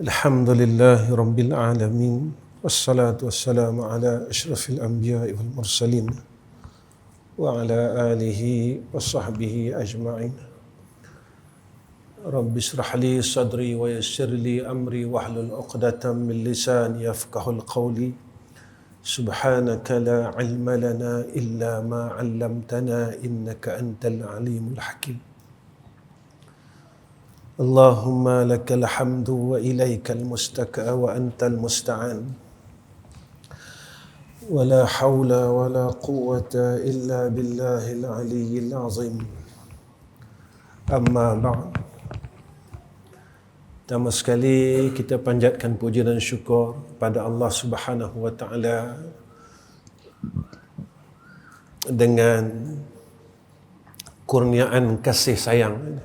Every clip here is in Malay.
Alhamdulillahi Rabbil Alamin. Wassalatu wassalamu ala ashrafil anbiya'i wal mursalin wa ala alihi wa sahbihi ajma'in. Rabbi shrah li sadri wa yassir li amri wahlul 'uqdatam min lisani yafqahul qawli. Subhanaka la ilma lana illa ma 'allamtana innaka antal alimul hakim. Allahumma lakal hamdu wa ilaikal mustaka wa antal musta'an. Wa la hawla wa la quwwata illa billahil aliyyil azim. Amma ba'd. Pertama sekali kita panjatkan puja dan syukur pada Allah Subhanahu wa taala dengan kurniaan kasih sayang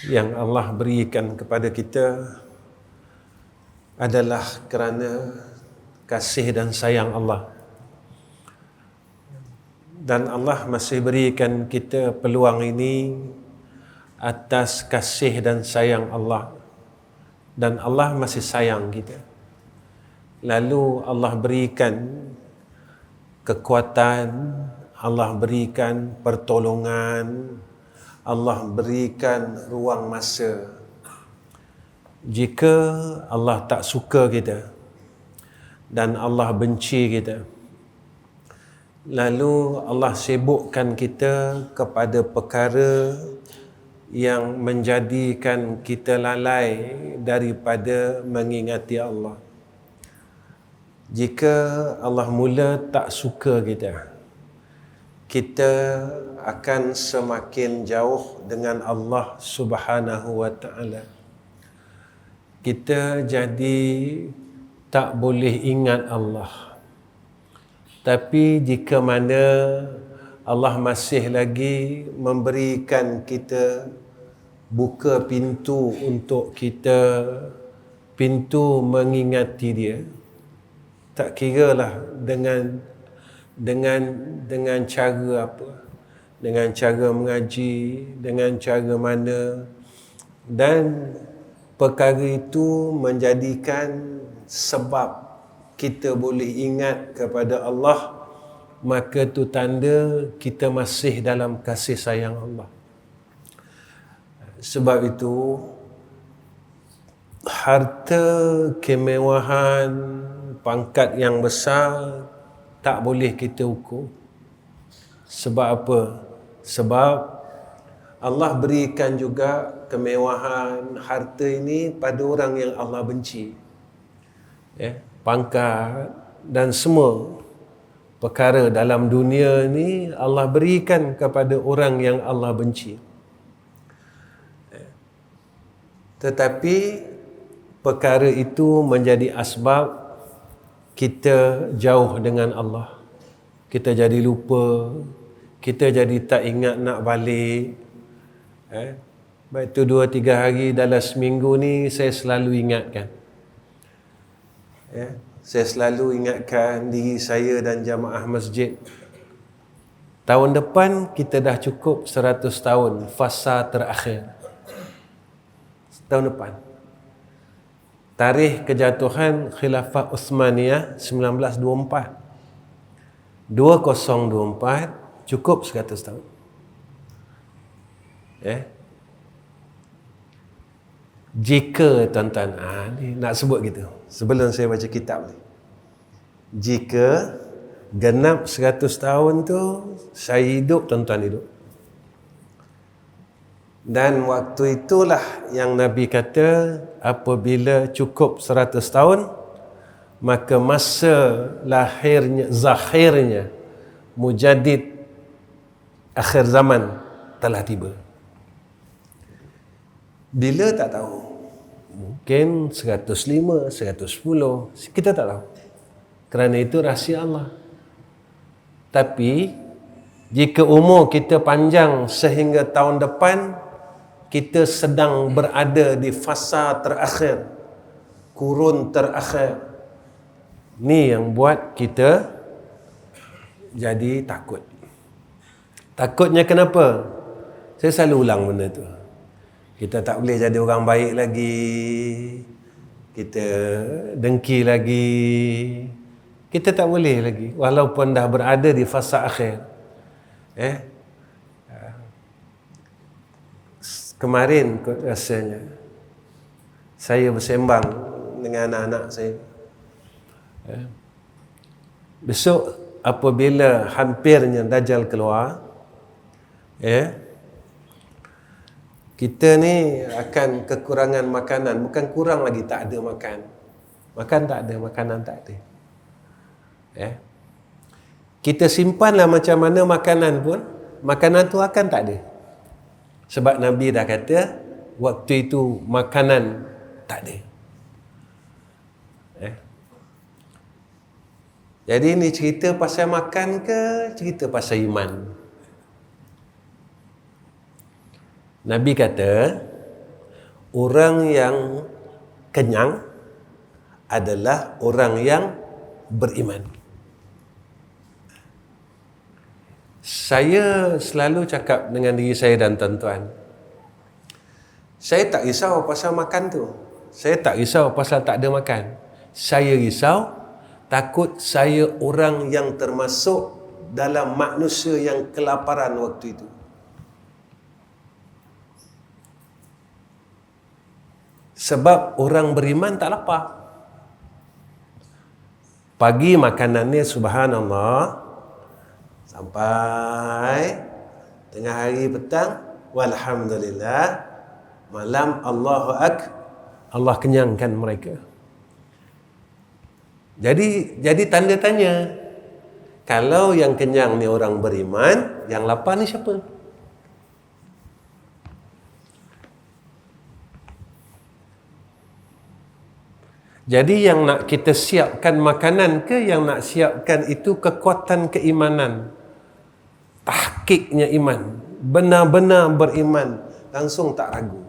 yang Allah berikan kepada kita adalah kerana kasih dan sayang Allah. Dan Allah masih berikan kita peluang ini atas kasih dan sayang Allah. Dan Allah masih sayang kita. Lalu Allah berikan kekuatan, Allah berikan pertolongan, Allah berikan ruang masa. Jika Allah tak suka kita dan Allah benci kita, lalu Allah sibukkan kita kepada perkara yang menjadikan kita lalai daripada mengingati Allah. Jika Allah mula tak suka kita akan semakin jauh dengan Allah Subhanahu wa taala. Kita jadi tak boleh ingat Allah. Tapi jika mana Allah masih lagi memberikan kita, buka pintu untuk kita, pintu mengingati Dia, tak kiralah dengan cara apa, dengan cara mengaji, dengan cara mana, dan perkara itu menjadikan sebab kita boleh ingat kepada Allah, maka itu tanda kita masih dalam kasih sayang Allah. Sebab itu harta, kemewahan, pangkat yang besar tak boleh kita ukur. Sebab apa? Sebab Allah berikan juga kemewahan, harta ini pada orang yang Allah benci. Pangkat dan semua perkara dalam dunia ni Allah berikan kepada orang yang Allah benci. Tetapi perkara itu menjadi asbab kita jauh dengan Allah. Kita jadi lupa, kita jadi tak ingat nak balik. Baik tu 2-3 hari dalam seminggu ni saya selalu ingatkan. Saya selalu ingatkan diri saya dan jamaah masjid. Tahun depan kita dah cukup 100 tahun fasa terakhir. Tahun depan. Tarikh kejatuhan Khilafah Uthmaniyah 1924. 2024 cukup 100 tahun. Jika tuan-tuan, ni nak sebut gitu sebelum saya baca kitab ni. Jika genap 100 tahun tu saya hidup, tuan-tuan hidup. Dan waktu itulah yang Nabi kata, apabila cukup 100 tahun, maka masa lahirnya, zahirnya Mujaddid akhir zaman telah tiba. Bila tak tahu. Mungkin 105, 110, kita tak tahu. Kerana itu rahsia Allah. Tapi jika umur kita panjang sehingga tahun depan, kita sedang berada di fasa terakhir, kurun terakhir. Ni yang buat kita jadi takut. Takutnya kenapa? Saya selalu ulang benda tu. Kita tak boleh jadi orang baik lagi. kita dengki lagi. Kita tak boleh lagi, walaupun dah berada di fasa akhir. Kemarin kot rasanya saya bersembang dengan anak-anak saya. Besok apabila hampirnya Dajjal keluar, kita ni akan kekurangan makanan. Bukan kurang lagi, tak ada makan. Makan tak ada, makanan tak ada. Kita simpanlah macam mana makanan pun, makanan tu akan tak ada. Sebab Nabi dah kata waktu itu makanan tak ada. Jadi ni cerita pasal makan ke cerita pasal iman? Nabi kata orang yang kenyang adalah orang yang beriman. Saya selalu cakap dengan diri saya dan tuan-tuan, saya tak risau pasal makan tu. Saya tak risau pasal tak ada makan. Saya risau takut saya orang yang termasuk dalam manusia yang kelaparan waktu itu. Sebab orang beriman tak lapar. Pagi makanannya subhanallah, sampai tengah hari petang walhamdulillah, malam Allahu Akbar, Allah kenyangkan mereka. Jadi tanda tanya, kalau yang kenyang ni orang beriman, yang lapar ni siapa? Jadi yang nak kita siapkan makanan ke, yang nak siapkan itu kekuatan keimanan, tahqiqnya iman, benar-benar beriman, langsung tak ragu.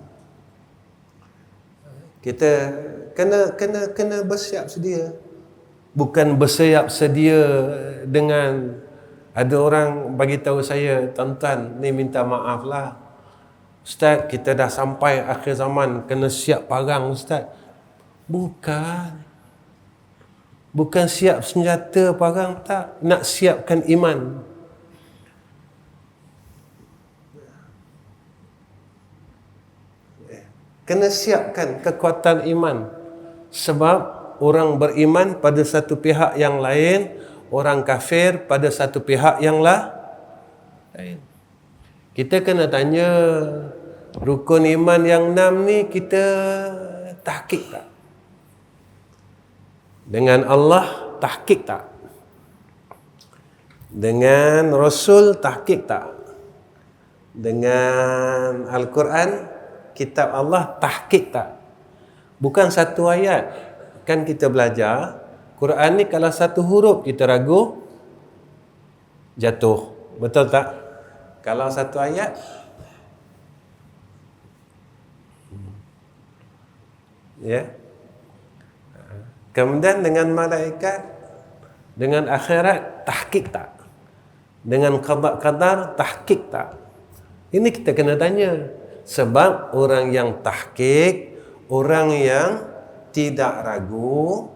Kita kena bersiap sedia. Bukan bersiap sedia dengan ada orang bagi tahu saya, tuan-tuan ni minta maaf lah Ustaz, kita dah sampai akhir zaman, kena siap parang Ustaz. Bukan siap senjata parang, tak. Nak siapkan iman. Kena siapkan kekuatan iman. Sebab orang beriman pada satu pihak yang lain, orang kafir pada satu pihak yang lain. Kita kena tanya, rukun iman yang 6 ni kita tahqiq tak? Dengan Allah tahqiq tak? Dengan Rasul tahqiq tak? Dengan Al-Quran, kitab Allah tahqiq tak? Bukan satu ayat. Kan kita belajar Quran ni, kalau satu huruf kita ragu, jatuh. Betul tak? Kalau satu ayat, ya. Kemudian dengan malaikat, dengan akhirat, tahqiq tak? Dengan qada qadar, tahqiq tak? Ini kita kena tanya. Sebab orang yang tahqiq, orang yang tidak ragu,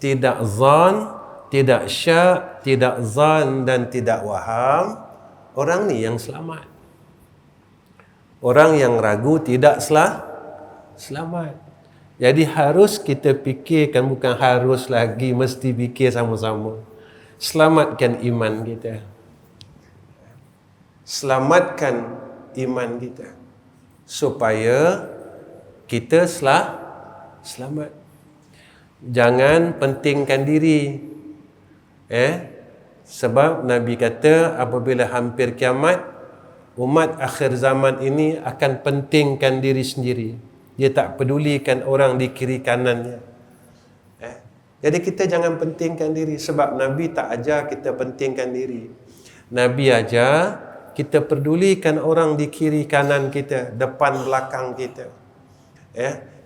tidak zan, tidak syak, tidak zan dan tidak waham, orang ni yang selamat. Orang yang ragu tidak selamat. Jadi harus kita fikirkan, bukan harus lagi, mesti fikir sama-sama. Selamatkan iman kita. Selamatkan iman kita. Supaya kita selamat. Jangan pentingkan diri. Sebab Nabi kata apabila hampir kiamat, umat akhir zaman ini akan pentingkan diri sendiri. Dia tak pedulikan orang di kiri kanannya. Jadi kita jangan pentingkan diri. Sebab Nabi tak ajar kita pentingkan diri. Nabi ajar kita pedulikan orang di kiri kanan kita, depan belakang kita.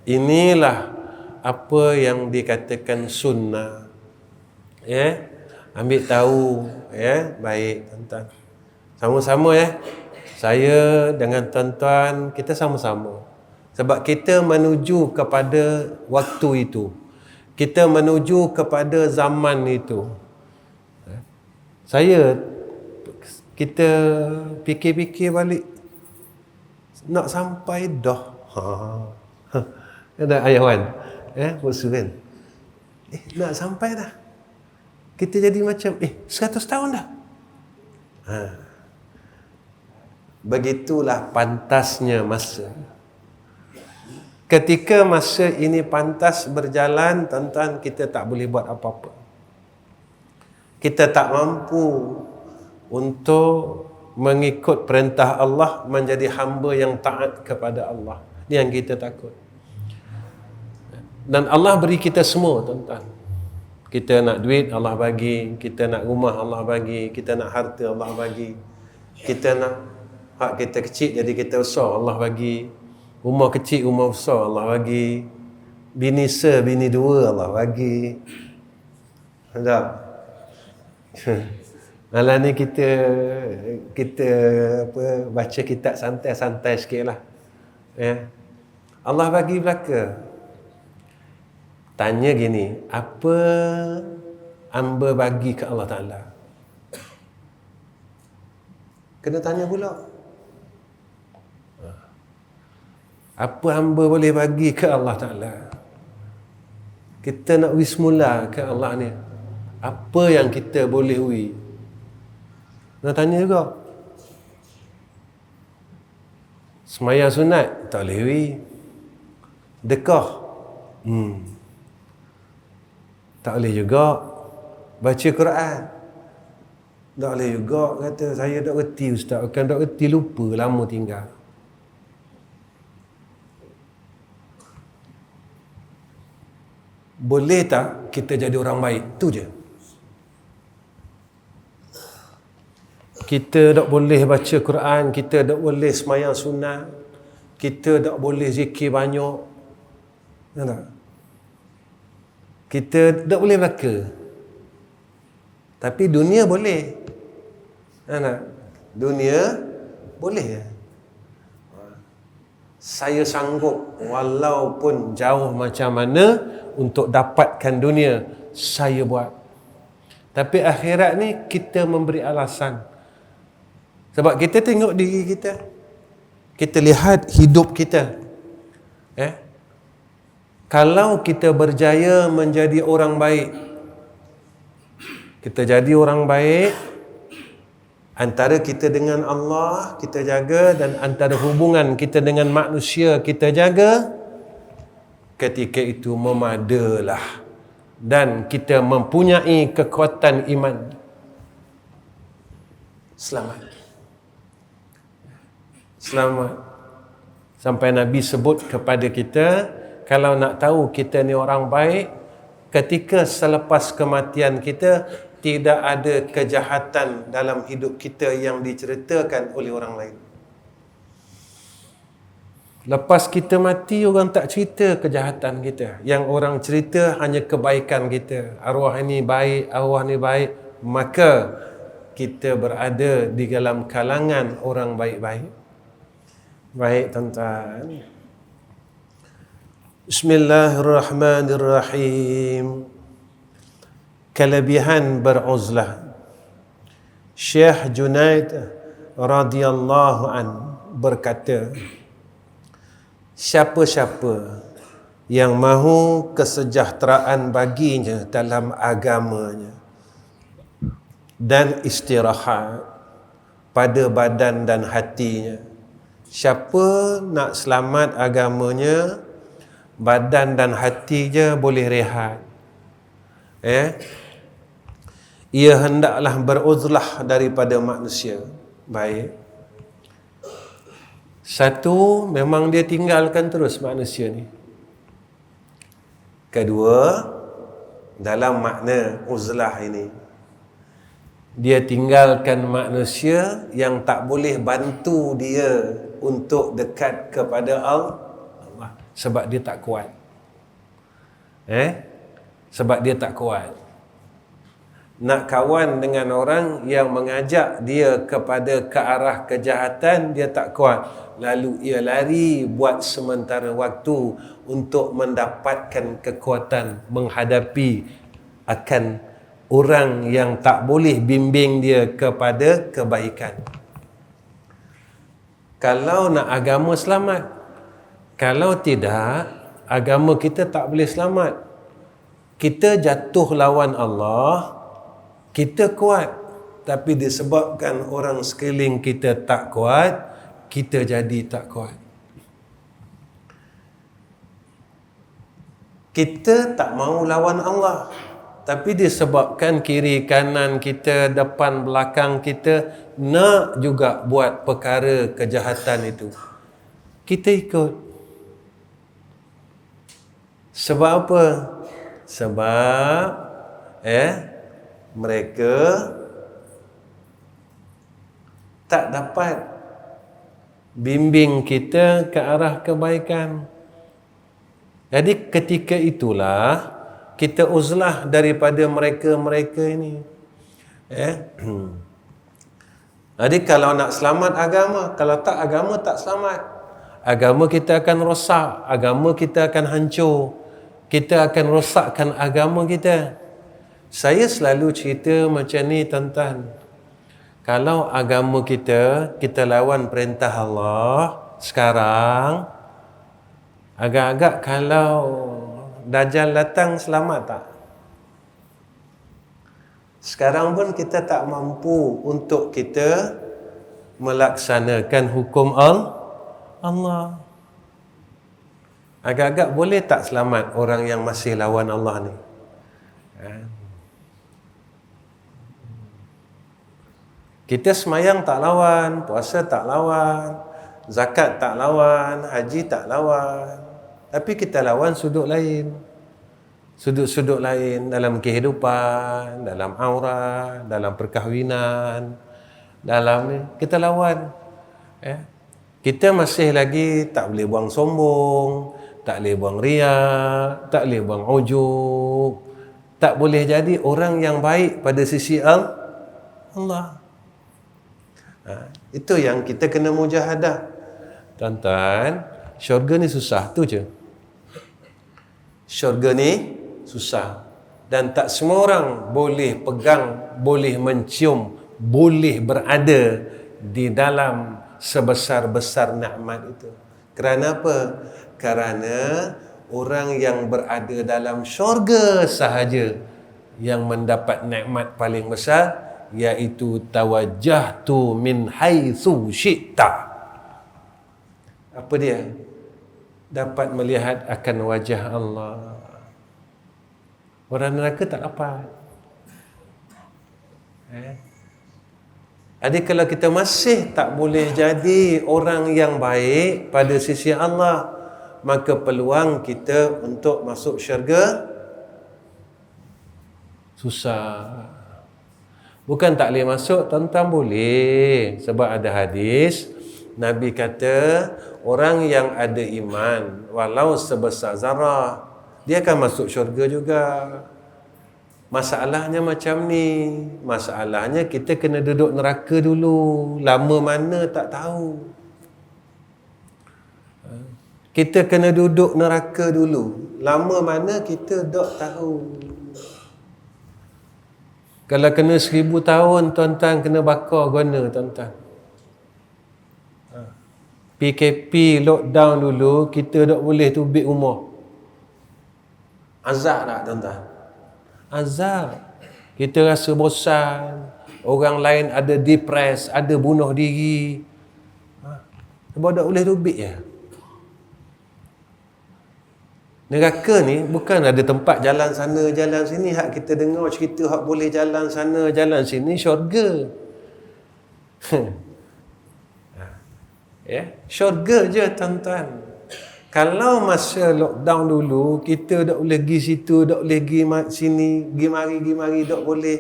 Inilah apa yang dikatakan sunnah. Ambil tahu. Baik tuan-tuan. Sama-sama Saya dengan tuan-tuan, kita sama-sama. Sebab kita menuju kepada waktu itu. Kita menuju kepada zaman itu. Kita fikir-fikir balik, nak sampai dah. Ada ayah Wan, bosu kan? Nak sampai dah. Kita jadi macam 100 tahun dah. Begitulah pantasnya masa. Ketika masa ini pantas berjalan, tuan-tuan, kita tak boleh buat apa-apa. Kita tak mampu untuk mengikut perintah Allah, menjadi hamba yang taat kepada Allah. Ini yang kita takut. Dan Allah beri kita semua, tuan-tuan. Kita nak duit, Allah bagi. Kita nak rumah, Allah bagi. Kita nak harta, Allah bagi. Kita nak hak kita kecil, jadi kita besar, Allah bagi. Rumah kecil, rumah besar, Allah bagi. Bini bini dua, Allah bagi. Tak? Malah ni kita baca kitab santai-santai sikitlah. Allah bagi belaka. Tanya gini, apa hamba bagi ke Allah Ta'ala? Kena tanya pula. Apa hamba boleh bagi ke Allah Ta'ala? Kita nak wismula ke Allah ni. Apa yang kita boleh nak tanya juga. Semayang sunat tak boleh Dekah tak boleh juga. Baca Quran tak boleh juga. Kata saya tak reti ustaz. Bukan tak reti, lupa, lama tinggal. Boleh tak kita jadi orang baik? Tu je. Kita tak boleh baca Quran, kita tak boleh semayang sunat, kita tak boleh zikir banyak. Tak? Kita tak boleh belaka. Tapi dunia boleh. Tak? Dunia boleh. Saya sanggup walaupun jauh macam mana untuk dapatkan dunia, saya buat. Tapi akhirat ni kita memberi alasan. Sebab kita tengok diri kita. Kita lihat hidup kita. Kalau kita berjaya menjadi orang baik, kita jadi orang baik, antara kita dengan Allah kita jaga, dan antara hubungan kita dengan manusia kita jaga, ketika itu memadalah. Dan kita mempunyai kekuatan iman. Selamat. Sampai Nabi sebut kepada kita, kalau nak tahu kita ni orang baik, ketika selepas kematian kita, tidak ada kejahatan dalam hidup kita yang diceritakan oleh orang lain. Lepas kita mati, orang tak cerita kejahatan kita. Yang orang cerita hanya kebaikan kita. Arwah ini baik, arwah ni baik. Maka kita berada di dalam kalangan orang baik-baik. Baik, tuan-tuan. Bismillahirrahmanirrahim. Kelebihan beruzlah. Syekh Junaid radhiyallahu an berkata, siapa-siapa yang mahu kesejahteraan baginya dalam agamanya dan istirahat pada badan dan hatinya, siapa nak selamat agamanya, badan dan hatinya boleh rehat, ia hendaklah beruzlah daripada manusia. Baik. Satu, memang dia tinggalkan terus manusia ni. Kedua, dalam makna uzlah ini, dia tinggalkan manusia yang tak boleh bantu dia untuk dekat kepada Allah, sebab dia tak kuat. Sebab dia tak kuat. nak kawan dengan orang yang mengajak dia kepada ke arah kejahatan, dia tak kuat. Lalu ia lari buat sementara waktu untuk mendapatkan kekuatan menghadapi akan orang yang tak boleh bimbing dia kepada kebaikan. Kalau nak agama selamat, kalau tidak, agama kita tak boleh selamat. Kita jatuh lawan Allah, kita kuat, tapi disebabkan orang sekeliling kita tak kuat, kita jadi tak kuat. Kita tak mau lawan Allah, tapi disebabkan kiri kanan kita, depan belakang kita nak juga buat perkara kejahatan itu, kita ikut. Sebab apa? Sebab mereka tak dapat bimbing kita ke arah kebaikan. Jadi ketika itulah kita uzlah daripada mereka-mereka ini. Jadi kalau nak selamat agama, kalau tak agama tak selamat. Agama kita akan rosak, agama kita akan hancur. Kita akan rosakkan agama kita. Saya selalu cerita macam ni tuan-tuan. Kalau agama kita lawan perintah Allah sekarang, agak-agak kalau Dajjal datang selamat tak? Sekarang pun kita tak mampu untuk kita melaksanakan hukum Allah. Agak-agak boleh tak selamat orang yang masih lawan Allah ni? Kita semayang tak lawan, puasa tak lawan, zakat tak lawan, haji tak lawan. Tapi kita lawan sudut lain. Sudut-sudut lain dalam kehidupan, dalam aurat, dalam perkahwinan, dalam kita lawan. Kita masih lagi tak boleh buang sombong, tak boleh buang riak, tak boleh buang ujub, tak boleh jadi orang yang baik pada sisi Allah. Itu yang kita kena mujahadah. Tuan-tuan, syurga ni susah tu je. Syurga ni susah. Dan tak semua orang boleh pegang, boleh mencium, boleh berada di dalam sebesar-besar nikmat itu. Kerana apa? Kerana orang yang berada dalam syurga sahaja yang mendapat nikmat paling besar, iaitu tawajjahtu min haitsu syi'ta. Apa dia? Dapat melihat akan wajah Allah. Orang neraka tak dapat. Jadi kalau kita masih tak boleh jadi orang yang baik pada sisi Allah, maka peluang kita untuk masuk syurga susah. Bukan tak boleh masuk, tuan-tuan boleh. Sebab ada hadis, Nabi kata, orang yang ada iman, walau sebesar zarah, dia akan masuk syurga juga. Masalahnya macam ni. Masalahnya kita kena duduk neraka dulu. Lama mana tak tahu. Kita kena duduk neraka dulu. Lama mana kita tak tahu. Kalau kena 1000 tahun, tuan-tuan kena bakar guna, tuan-tuan. PKP lockdown dulu, kita tak boleh tubik rumah. Azab tak, tuan-tuan? Azab. Kita rasa bosan. Orang lain ada depres, ada bunuh diri. Sebab tak boleh tubik je. Neraka ni bukan ada tempat jalan sana, jalan sini. Hak kita dengar cerita hak boleh jalan sana, jalan sini, syurga. Syurga je, tuan-tuan. Kalau masa lockdown dulu, kita tak boleh pergi situ, tak boleh pergi sini, pergi mari, tak boleh.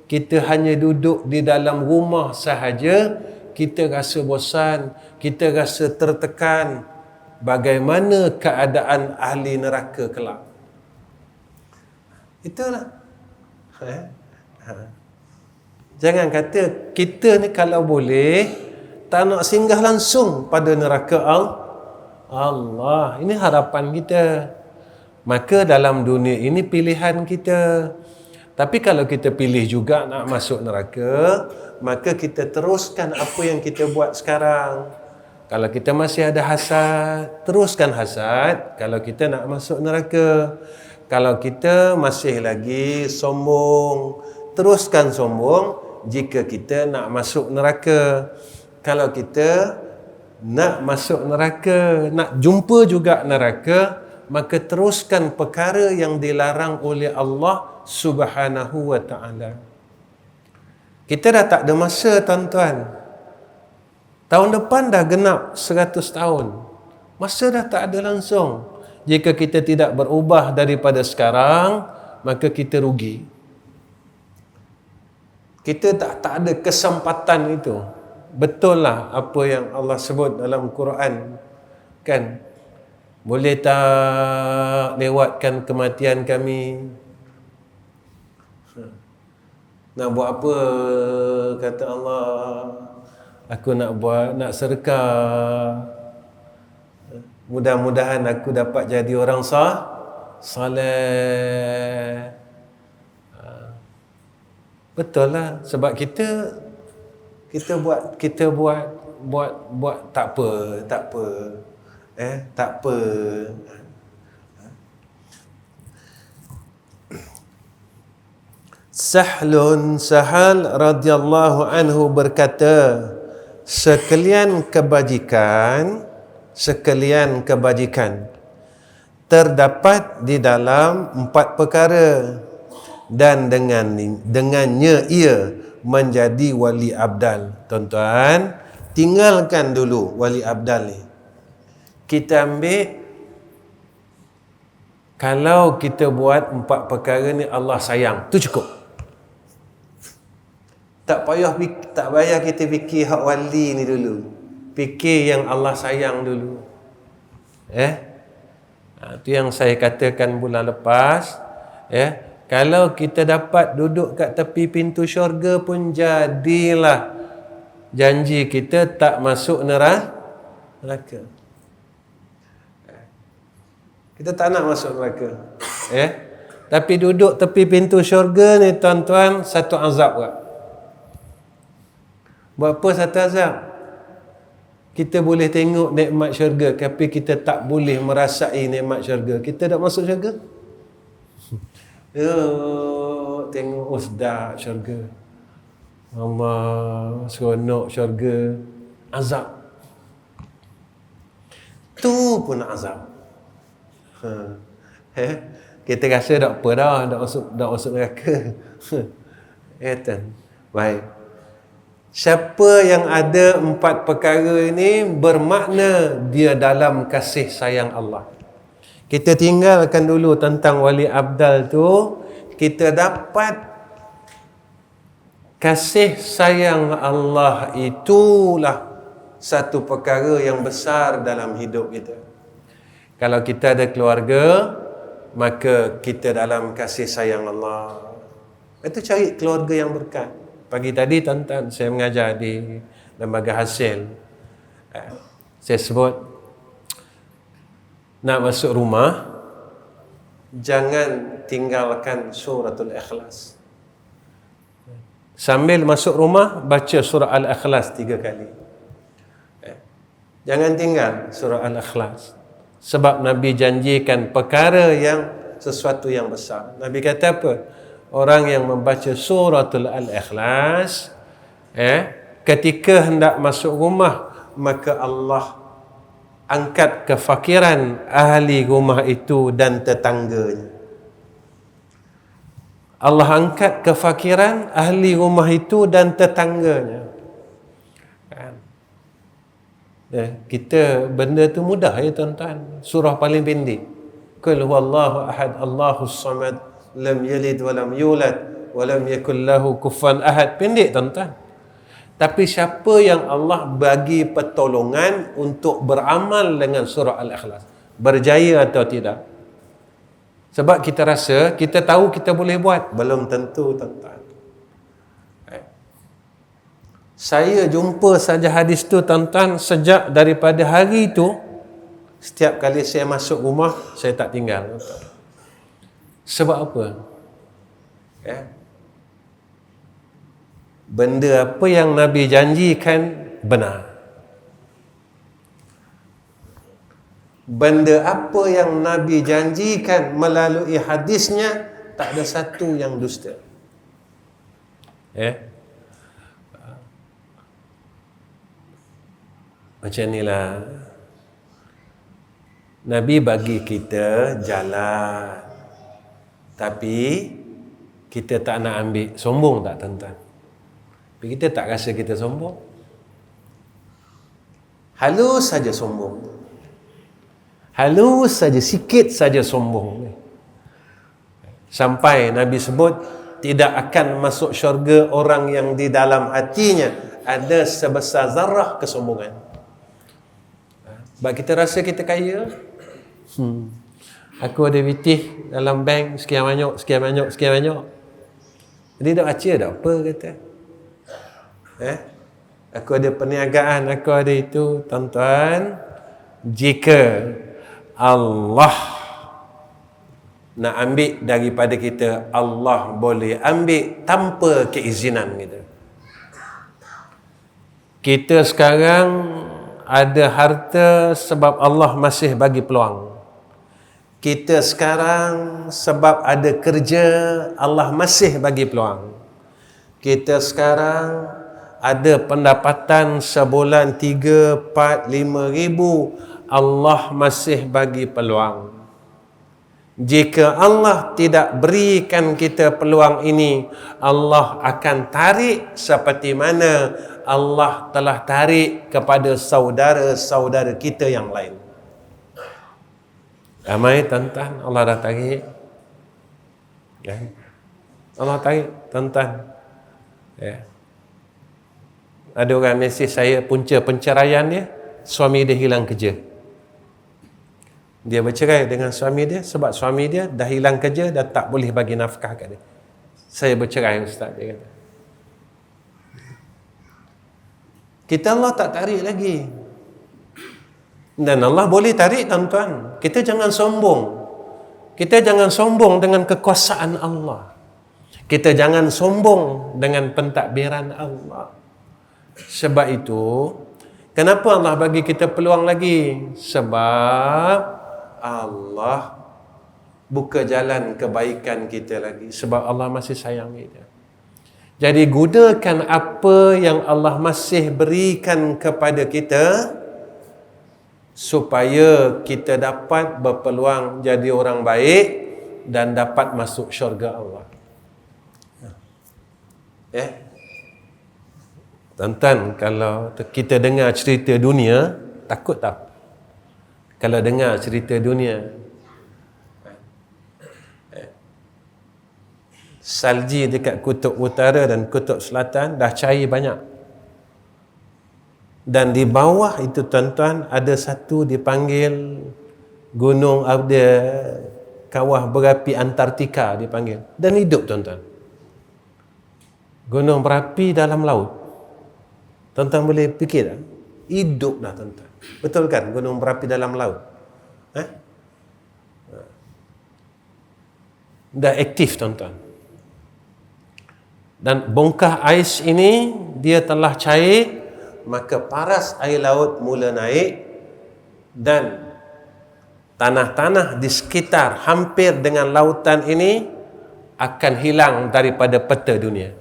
Kita hanya duduk di dalam rumah sahaja, kita rasa bosan, kita rasa tertekan. Bagaimana keadaan ahli neraka kelak? Itulah. Jangan kata kita ni kalau boleh tak nak singgah langsung pada neraka Allah. Ini harapan kita. Maka dalam dunia ini pilihan kita. Tapi kalau kita pilih juga nak masuk neraka, maka kita teruskan apa yang kita buat sekarang. Kalau kita masih ada hasad, teruskan hasad kalau kita nak masuk neraka. Kalau kita masih lagi sombong, teruskan sombong jika kita nak masuk neraka. Kalau kita nak masuk neraka, nak jumpa juga neraka, maka teruskan perkara yang dilarang oleh Allah Subhanahu wa ta'ala. Kita dah tak ada masa, tuan-tuan. Tahun depan dah genap 100 tahun. Masa dah tak ada langsung. Jika kita tidak berubah daripada sekarang, maka kita rugi. Kita tak ada kesempatan itu. Betul lah apa yang Allah sebut dalam Quran. Kan? Boleh tak lewatkan kematian kami? Nak buat apa? Kata Allah. Aku nak sedekah. Mudah-mudahan aku dapat jadi orang saleh. Betul lah. Sebab kita buat tak apa. Tak apa. Sahal radhiyallahu anhu berkata, sekalian kebajikan terdapat di dalam 4 perkara, dan dengannya ia menjadi wali abdal. Tuan-tuan, tinggalkan dulu wali abdal ni. Kita ambil, kalau kita buat 4 perkara ni Allah sayang, tu cukup. Tak payah kita fikir hak wali ni dulu. Fikir yang Allah sayang dulu. Itu yang saya katakan bulan lepas. Kalau kita dapat duduk kat tepi pintu syurga pun jadilah janji kita tak masuk neraka. Kita tak nak masuk neraka. Tapi duduk tepi pintu syurga ni, tuan-tuan, satu azab kan? Buat apa satu azab? Kita boleh tengok nikmat syurga, tapi kita tak boleh merasai nikmat syurga. Kita dah masuk syurga? Tengok, sedap syurga. Allah, seronok syurga. Azab. Tu pun azab. Kita rasa tak apa dah, dah masuk neraka. Baik. Siapa yang ada 4 perkara ini, bermakna dia dalam kasih sayang Allah. Kita tinggalkan dulu tentang wali abdal tu. Kita dapat kasih sayang Allah, itulah satu perkara yang besar dalam hidup kita. Kalau kita ada keluarga, maka kita dalam kasih sayang Allah. Itu cari keluarga yang berkat. Pagi tadi, tuan-tuan, saya mengajar di Lembaga Hasil. Saya sebut, nak masuk rumah, jangan tinggalkan suratul Ikhlas. Sambil masuk rumah, baca surah Al-Ikhlas 3 kali. Jangan tinggal surah Al-Ikhlas. Sebab Nabi janjikan perkara yang sesuatu yang besar. Nabi kata apa? Orang yang membaca suratul Al-Ikhlas, ketika hendak masuk rumah, maka Allah angkat kefakiran ahli rumah itu dan tetangganya. Allah angkat kefakiran ahli rumah itu dan tetangganya. Kita benda tu mudah ya tuan-tuan. Surah paling pendek. Qul huwallahu ahad, Allahus samad, lam yalid wa lam yulad wa lam yakul lahu kufuwan ahad. Pendek tuan-tuan. Tapi siapa yang Allah bagi pertolongan untuk beramal dengan surah Al-Ikhlas, berjaya atau tidak? Sebab kita rasa, kita tahu kita boleh buat. Belum tentu, tuan-tuan. Saya jumpa saja hadis tu tuan-tuan, sejak daripada hari itu, setiap kali saya masuk rumah, saya tak tinggal. Sebab apa? Benda apa yang Nabi janjikan benar. Benda apa yang Nabi janjikan melalui hadisnya, tak ada satu yang dusta. Macam inilah Nabi bagi kita jalan, tapi kita tak nak ambil. Sombong tak tuan-tuan? Tapi kita tak rasa kita sombong. Halus saja sombong. Halus saja, sikit saja sombong. Sampai Nabi sebut, tidak akan masuk syurga orang yang di dalam hatinya ada sebesar zarah kesombongan. Sebab kita rasa kita kaya. Aku ada bitih dalam bank sekian banyak. Jadi dah baca dah apa kata. Aku ada perniagaan, aku ada itu. Tuan-tuan, jika Allah nak ambil daripada kita, Allah boleh ambil tanpa keizinan kita. Kita sekarang ada harta sebab Allah masih bagi peluang. Kita sekarang sebab ada kerja, Allah masih bagi peluang. Kita sekarang ada pendapatan sebulan 3, 4, 5 ribu, Allah masih bagi peluang. Jika Allah tidak berikan kita peluang ini, Allah akan tarik seperti mana Allah telah tarik kepada saudara-saudara kita yang lain. Ramai tuan-tuan, Allah dah tarik. Allah tarik tuan-tuan. Ada orang mesej saya, punca penceraian dia, suami dia hilang kerja. Dia bercerai dengan suami dia sebab suami dia dah hilang kerja dan tak boleh bagi nafkah kat dia. Saya bercerai, ustaz, dia kata. Kita Allah tak tarik lagi. Dan Allah boleh tarik, tuan-tuan. Kita jangan sombong. Kita jangan sombong dengan kekuasaan Allah. Kita jangan sombong dengan pentadbiran Allah. Sebab itu, kenapa Allah bagi kita peluang lagi? Sebab Allah buka jalan kebaikan kita lagi. Sebab Allah masih sayang kita. Jadi gunakan apa yang Allah masih berikan kepada kita, supaya kita dapat berpeluang jadi orang baik dan dapat masuk syurga Allah. Tuan-tuan, kalau kita dengar cerita dunia, takut tak? Kalau dengar cerita dunia, salji dekat kutub utara dan kutub selatan dah cair banyak. Dan di bawah itu, tuan-tuan, ada satu dipanggil gunung, ada kawah berapi Antartika dipanggil. Dan hidup, tuan-tuan. Gunung berapi dalam laut. Tuan-tuan boleh fikir tak? Hidup dah, tuan-tuan. Betul kan? Gunung berapi dalam laut. Dah aktif, tuan-tuan. Dan bongkah ais ini, dia telah cair, maka paras air laut mula naik dan tanah-tanah di sekitar hampir dengan lautan ini akan hilang daripada peta dunia.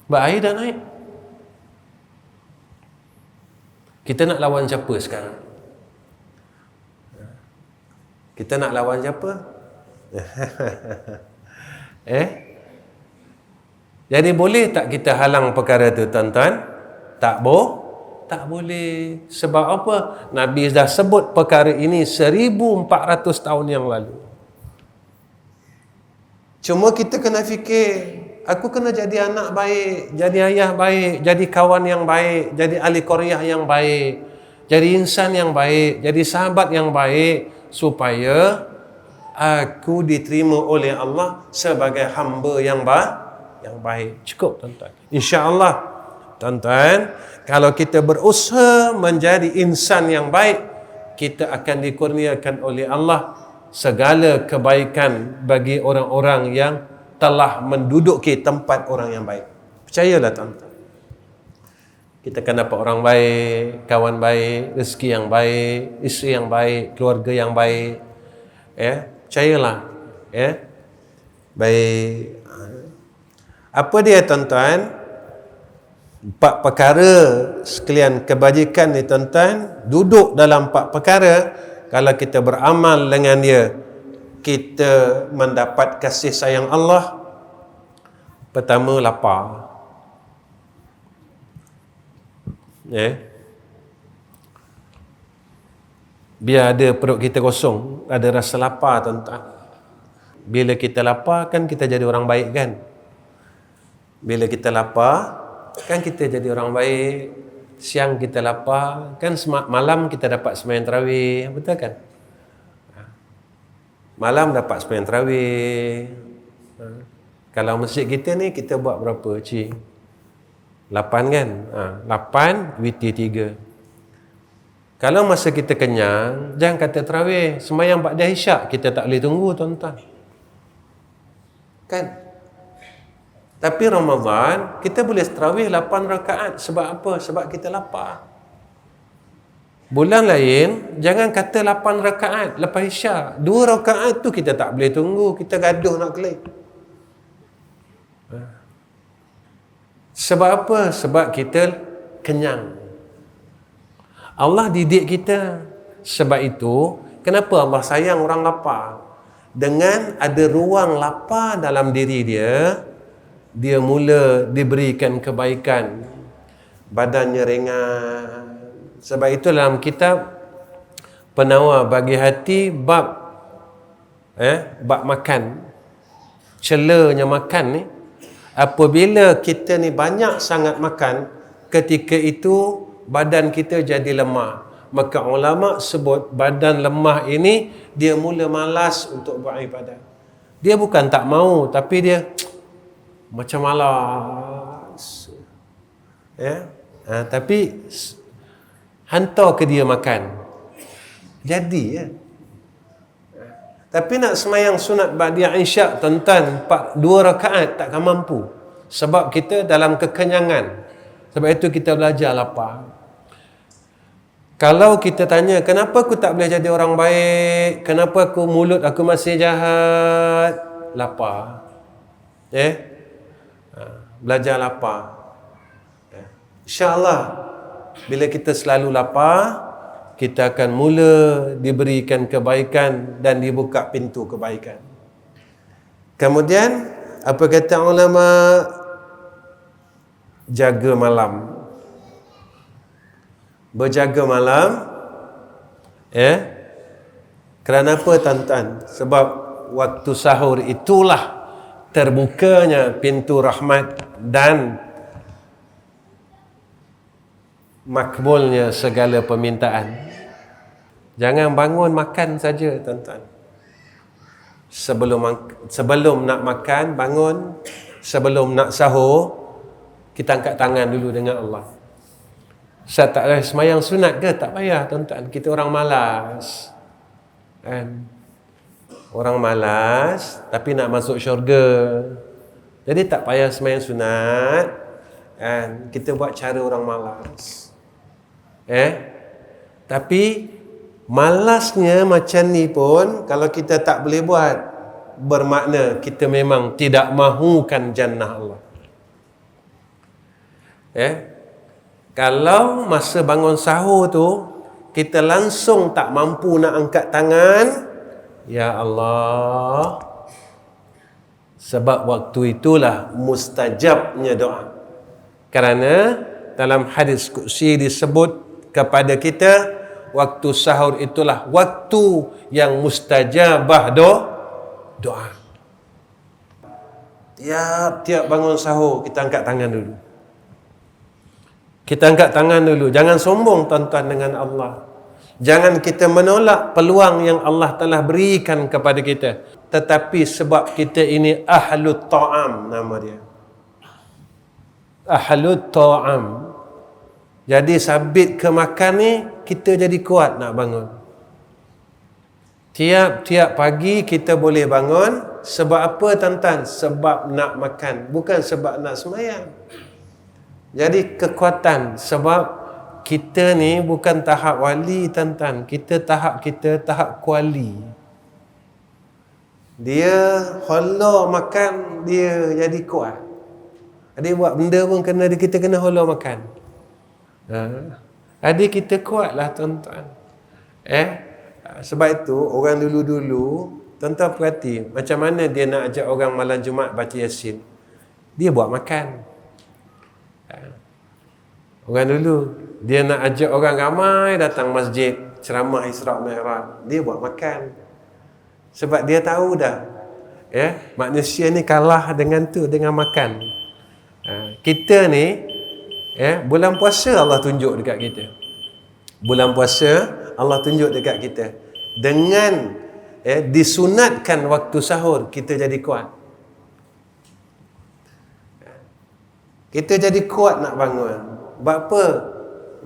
Sebab air dah naik. Kita nak lawan siapa sekarang? Kita nak lawan siapa? Jadi boleh tak kita halang perkara tu, tuan-tuan? Tak boleh. Sebab apa? Nabi dah sebut perkara ini 1400 tahun yang lalu. Cuma kita kena fikir, aku kena jadi anak baik, jadi ayah baik, jadi kawan yang baik, jadi ahli qaryah yang baik, jadi insan yang baik, jadi sahabat yang baik, supaya aku diterima oleh Allah sebagai hamba yang baik. Cukup tuan-tuan. Insya-Allah tuan-tuan, kalau kita berusaha menjadi insan yang baik, kita akan dikurniakan oleh Allah segala kebaikan bagi orang-orang yang telah menduduki tempat orang yang baik. Percayalah tuan-tuan. Kita akan dapat orang baik, kawan baik, rezeki yang baik, isteri yang baik, keluarga yang baik. Percayalah. Baik. Apa dia tuan-tuan? 4 perkara sekalian kebajikan ni tuan-tuan, duduk dalam 4 perkara. Kalau kita beramal dengan dia, kita mendapat kasih sayang Allah. Pertama, lapar. Biar ada perut kita kosong, ada rasa lapar tuan-tuan. Bila kita lapar kan kita jadi orang baik kan. Bila kita lapar kan kita jadi orang baik. Siang kita lapar kan, malam kita dapat sembahyang tarawih, betul kan? Malam dapat sembahyang tarawih. Kalau masjid kita ni kita buat berapa cik? 8 kan? 8 witir 3. Kalau masa kita kenyang, jangan kata tarawih, sembahyang ba'da isyak kita tak boleh tunggu tuan-tuan. Kan? Tapi Ramadan kita boleh tarawih 8 rakaat. Sebab apa? Sebab kita lapar. Bulan lain jangan kata 8 rakaat lepas isyak. 2 rakaat tu kita tak boleh tunggu, kita gaduh nak kelik. Sebab apa? Sebab kita kenyang. Allah didik kita. Sebab itu, kenapa Allah sayang orang lapar? Dengan ada ruang lapar dalam diri dia, dia mula diberikan kebaikan. Badannya ringan. Sebab itu dalam kitab Penawar Bagi Hati bab makan, celanya makan ni, apabila kita ni banyak sangat makan, ketika itu badan kita jadi lemah. Maka ulama sebut badan lemah ini dia mula malas untuk buat ibadat. Dia bukan tak mau, tapi dia macam malas. Tapi hantar ke dia makan. Jadi Tapi nak semayang sunat ba'da isyak tuan-tuan 2 rakaat takkan mampu. Sebab kita dalam kekenyangan. Sebab itu kita belajar lapar. Kalau kita tanya, kenapa aku tak boleh jadi orang baik? Kenapa mulut aku masih jahat? Lapar. Belajar lapar. InsyaAllah, bila kita selalu lapar, kita akan mula diberikan kebaikan dan dibuka pintu kebaikan. Kemudian, apa kata ulama? Jaga malam. Berjaga malam. Kerana apa tuan-tuan? Sebab waktu sahur itulah terbukanya pintu rahmat dan makbulnya segala permintaan. Jangan bangun makan saja tuan-tuan. Sebelum nak makan, bangun. Sebelum nak sahur, kita angkat tangan dulu dengan Allah. Saya tak payah semayang sunat ke? Tak payah tuan-tuan. Kita orang malas. Orang malas tapi nak masuk syurga. Jadi tak payah semayang sunat. Kita buat cara orang malas. Tapi malasnya macam ni pun kalau kita tak boleh buat, bermakna kita memang tidak mahukan jannah Allah. Kalau masa bangun sahur tu kita langsung tak mampu nak angkat tangan, ya Allah, sebab waktu itulah mustajabnya doa. Kerana dalam hadis qudsi disebut kepada kita, waktu sahur itulah waktu yang mustajabah doa. Tiap bangun sahur kita angkat tangan dulu. Kita angkat tangan dulu. Jangan sombong tuan-tuan dengan Allah. Jangan kita menolak peluang yang Allah telah berikan kepada kita. Tetapi sebab kita ini ahlut ta'am nama dia. ahlut ta'am. Jadi sabit ke makan ni, kita jadi kuat nak bangun. Tiap-tiap pagi kita boleh bangun. Sebab apa tuan-tuan? Sebab nak makan, bukan sebab nak semayang. Jadi kekuatan, sebab kita ni bukan tahap wali tuan-tuan. Kita tahap kuali. Dia hollow makan, dia jadi kuat. Dia buat benda pun kita kena hollow makan. Adik kita kuatlah tuan-tuan. Sebab itu orang dulu-dulu, tuan-tuan perhati macam mana dia nak ajak orang malam Jumaat baca Yasin. Dia buat makan. Orang dulu dia nak ajak orang ramai datang masjid ceramah Isra' Mi'raj, dia buat makan. Sebab dia tahu dah, manusia ni kalah dengan makan. Kita ni, bulan puasa Allah tunjuk dekat kita. Bulan puasa Allah tunjuk dekat kita. Dengan disunatkan waktu sahur, kita jadi kuat. Kita jadi kuat nak bangun. Buat apa?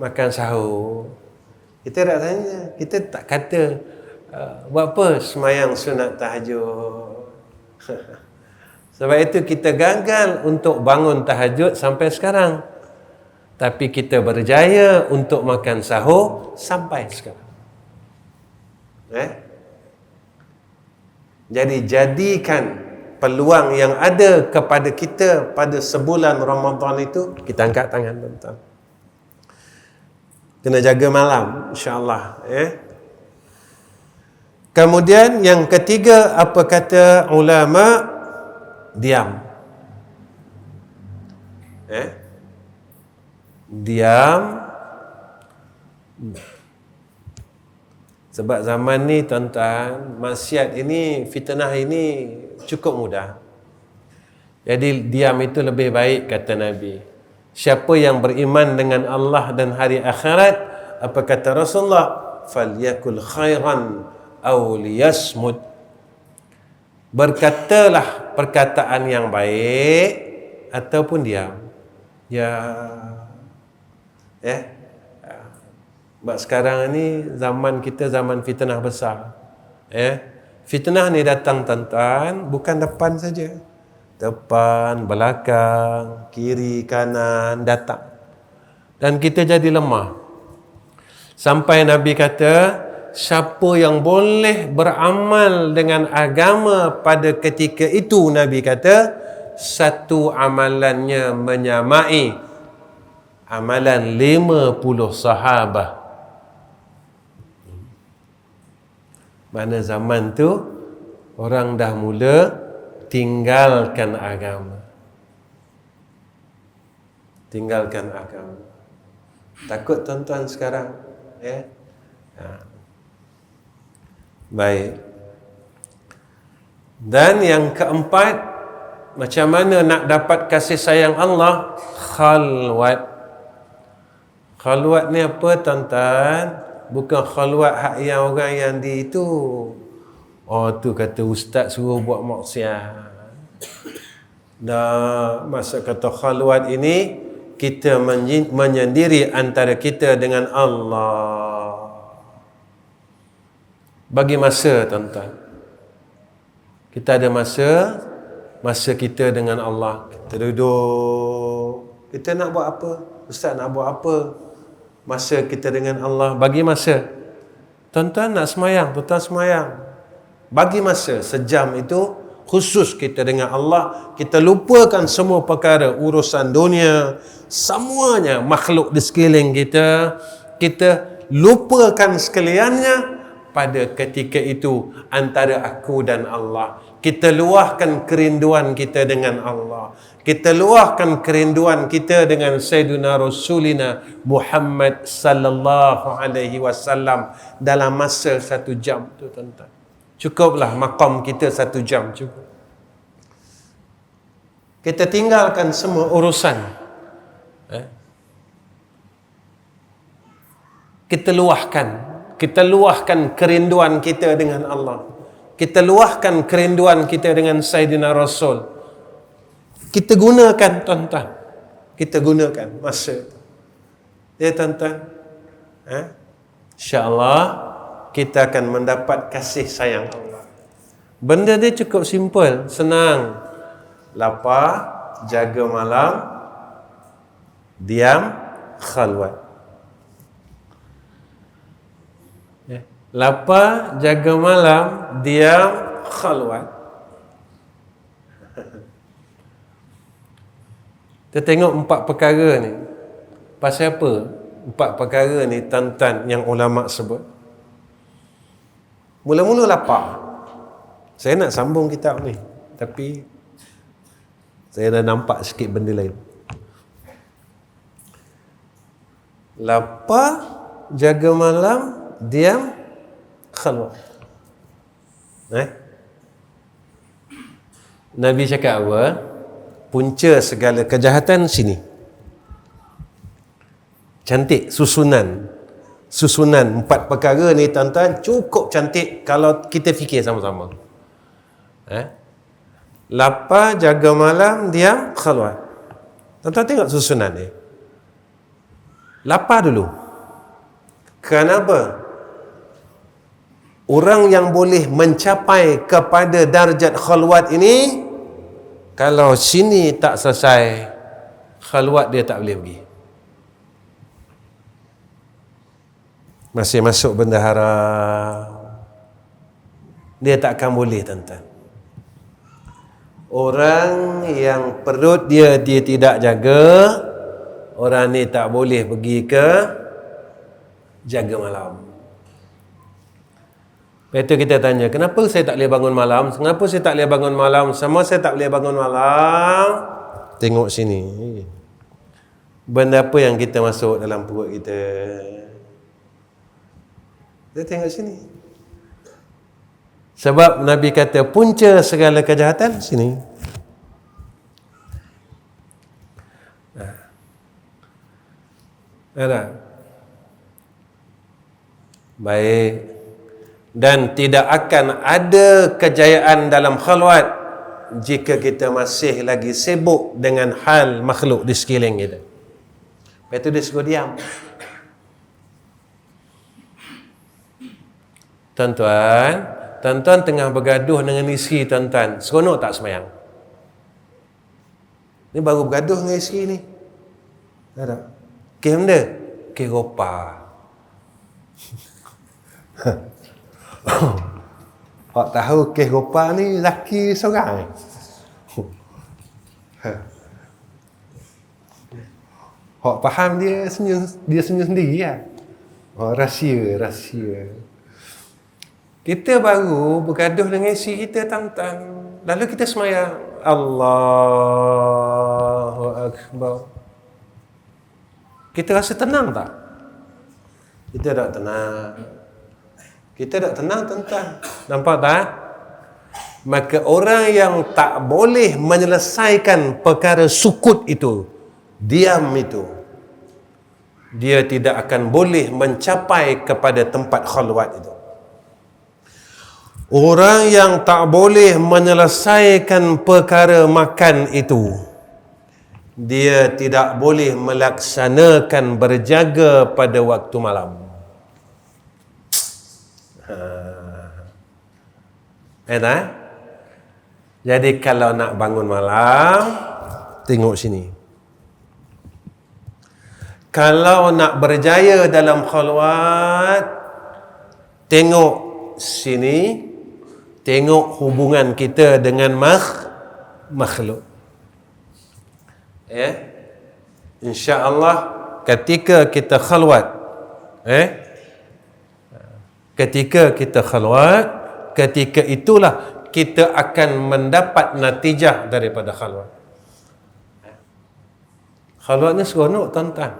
Makan sahur. Kita tak tanya, kita tak kata buat apa? Semayang sunat tahajud. Sebab itu kita gagal untuk bangun tahajud sampai sekarang. Tapi kita berjaya untuk makan sahur sampai sekarang. Jadi jadikan peluang yang ada kepada kita pada sebulan Ramadan itu, kita angkat tangan tuan-tuan. Kena jaga malam, insya-Allah. Kemudian yang ketiga, apa kata ulama? Diam. Diam. Sebab zaman ni tuan-tuan, maksiat ini, fitnah ini cukup mudah. Jadi diam itu lebih baik, kata Nabi. Siapa yang beriman dengan Allah dan hari akhirat, apa kata Rasulullah? Falyakul khairan aw liyasmut. Berkatalah perkataan yang baik ataupun diam. Sebab sekarang ni zaman kita zaman fitnah besar. Fitnah ni datang tuan-tuan, bukan depan saja. Depan, belakang, kiri, kanan, datang. Dan kita jadi lemah. Sampai Nabi kata, siapa yang boleh beramal dengan agama pada ketika itu, Nabi kata, satu amalannya menyamai amalan 50 sahabah. Mana zaman tu orang dah mula tinggalkan agama. Tinggalkan agama. Takut tuan-tuan sekarang, Baik. Dan yang keempat, macam mana nak dapat kasih sayang Allah? Khalwat. Khalwat ni apa tuan-tuan? Bukan khalwat hak yang orang yang di itu. Oh tu kata ustaz suruh buat maksiat. Dah masa kata khalwat ini, kita menyendiri antara kita dengan Allah. Bagi masa tuan-tuan. Kita ada masa kita dengan Allah. Kita duduk. Kita nak buat apa? Ustaz nak buat apa? Masa kita dengan Allah, bagi masa. Tuan-tuan nak semayang, tuan-tuan semayang. Bagi masa, sejam itu khusus kita dengan Allah. Kita lupakan semua perkara, urusan dunia, semuanya makhluk di sekeliling kita. Kita lupakan sekaliannya. Pada ketika itu antara aku dan Allah, kita luahkan kerinduan kita dengan Allah. Kita luahkan kerinduan kita dengan Sayyidina Rasulina Muhammad sallallahu alaihi wasallam dalam masa 1 jam tu tuan-tuan. Cukuplah maqam kita 1 jam cukup. Kita tinggalkan semua urusan. Kita luahkan kerinduan kita dengan Allah. Kita luahkan kerinduan kita dengan Sayyidina Rasul. Kita gunakan tuan-tuan. kita gunakan masa itu. Ya tuan-tuan, insya-Allah kita akan mendapat kasih sayang Allah. Benda dia cukup simple, senang. Lapar, jaga malam, diam, khalwat. Lapar, jaga malam, diam, khalwat. Kita tengok 4 perkara ni. Pasal apa 4 perkara ni tuan-tuan yang ulama sebut? Mula-mula lapar. Saya nak sambung kitab ni, tapi saya dah nampak sikit benda lain. Lapar, jaga malam, diam, khalwat. Nabi cakap apa? Punca segala kejahatan sini. Cantik susunan 4 perkara ni tuan-tuan, cukup cantik kalau kita fikir sama-sama. Lapar, jaga malam, diam, khalwat. Tuan-tuan tengok susunan ni. Lapar dulu. Kenapa? Orang yang boleh mencapai kepada darjat khalwat ini, kalau sini tak selesai, khalwat dia tak boleh pergi. Masih masuk benda haram, dia takkan boleh tuan-tuan. Orang yang perut dia tidak jaga, orang ni tak boleh pergi ke jaga malam. Lepas tu kita tanya, kenapa saya tak boleh bangun malam? Kenapa saya tak boleh bangun malam? Sama saya tak boleh bangun malam. Tengok sini. Benda apa yang kita masuk dalam perut kita? Kita tengok sini. Sebab Nabi kata punca segala kejahatan sini. Ada. Baik. Dan tidak akan ada kejayaan dalam khalwat jika kita masih lagi sibuk dengan hal makhluk di sekeliling kita. Lepas tu dia suruh diam. Tuan-tuan tengah bergaduh dengan isteri tuan-tuan, seronok tak semayang? Ni baru bergaduh dengan isteri ni. Tak? Kes benda? Kes ropa. Hak tahu kes ropa ni laki seorang. Hak faham dia senyum sendiri lah. Rahsia. Kita baru bergaduh dengan isteri kita tuan-tuan, lalu kita semayang. Allahu Akbar. Kita rasa tenang tak? Kita tak tenang. Kita tak tenang tuan-tuan. Nampak tak? Maka orang yang tak boleh menyelesaikan perkara sukut itu, diam itu, dia tidak akan boleh mencapai kepada tempat khalwat itu. Orang yang tak boleh menyelesaikan perkara makan itu, dia tidak boleh melaksanakan berjaga pada waktu malam. Jadi kalau nak bangun malam, tengok sini. Kalau nak berjaya dalam khalwat, tengok sini. Tengok hubungan kita dengan makhluk. InsyaAllah ketika kita khalwat, ketika itulah kita akan mendapat natijah daripada khalwat. Khalwat ni seronok tuan-tuan.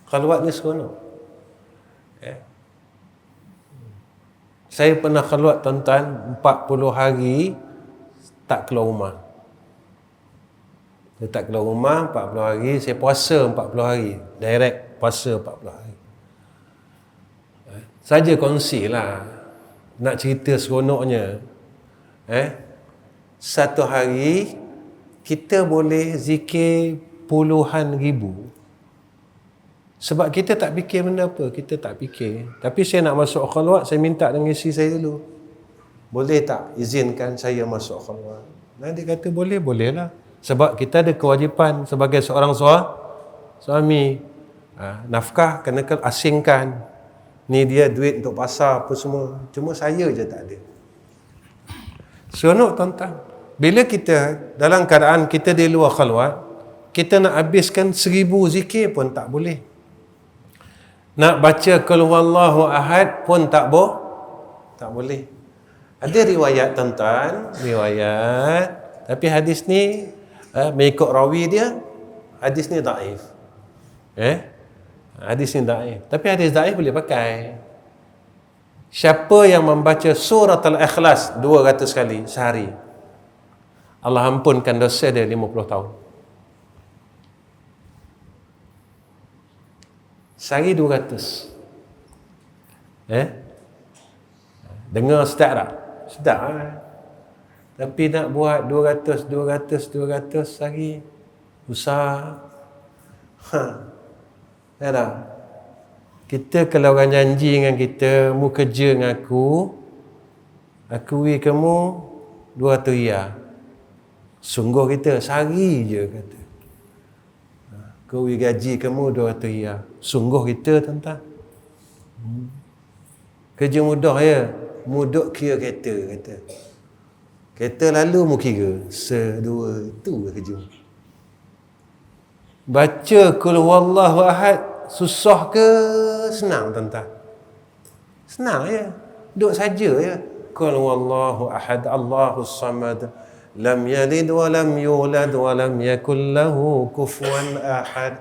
Khalwat ni seronok. Saya pernah khalwat tuan-tuan 40 hari tak keluar rumah. Saya tak keluar rumah 40 hari, saya puasa 40 hari. Direct puasa 40 hari. Saja kongsilah. Nak cerita seronoknya. Satu hari kita boleh zikir puluhan ribu. Sebab kita tak fikir benda apa, kita tak fikir. Tapi saya nak masuk khalwat, saya minta dengan isteri saya dulu. Boleh tak izinkan saya masuk khalwat? Nah, dia kata boleh, bolehlah. Sebab kita ada kewajipan sebagai seorang suami. Nafkah kena asingkan. Ni dia duit untuk pasar apa semua. Cuma saya je tak ada. Seronok tuan-tuan. Bila kita dalam keadaan kita di luar khalwat, kita nak habiskan 1000 zikir pun tak boleh. Nak baca Qul huwallahu ahad pun tak boleh. Ada riwayat tuan-tuan, riwayat, tapi hadis ni mengikut rawi dia, hadis ni daif. Hadis ni daif. Tapi hadis daif boleh pakai. Siapa yang membaca surah Al-Ikhlas 200 kali sehari, Allah ampunkan dosa dia 50 tahun. Sehari 200. Dengar sedap tak? Sedap Tapi nak buat 200 sehari, susah. Ya tak? Kita kalau orang janji dengan kita, mu kerja dengan aku beri kamu 200 riyal. Sungguh kita sehari je kata. Kau beri gaji kamu 200 riyal. Sungguh kita tuan-tuan. Kerja mudah ya. Muduk kira kereta kata. Kereta lalu mu kira. 1, 2, tu kerja. Baca Qul huwallahu ahad susah ke senang tuan-tuan? Senang ya. Duduk saja ya. Qul huwallahu ahad Allahus samad lam yalid wa lam yulad wa lam yakul lahu kufuwan ahad.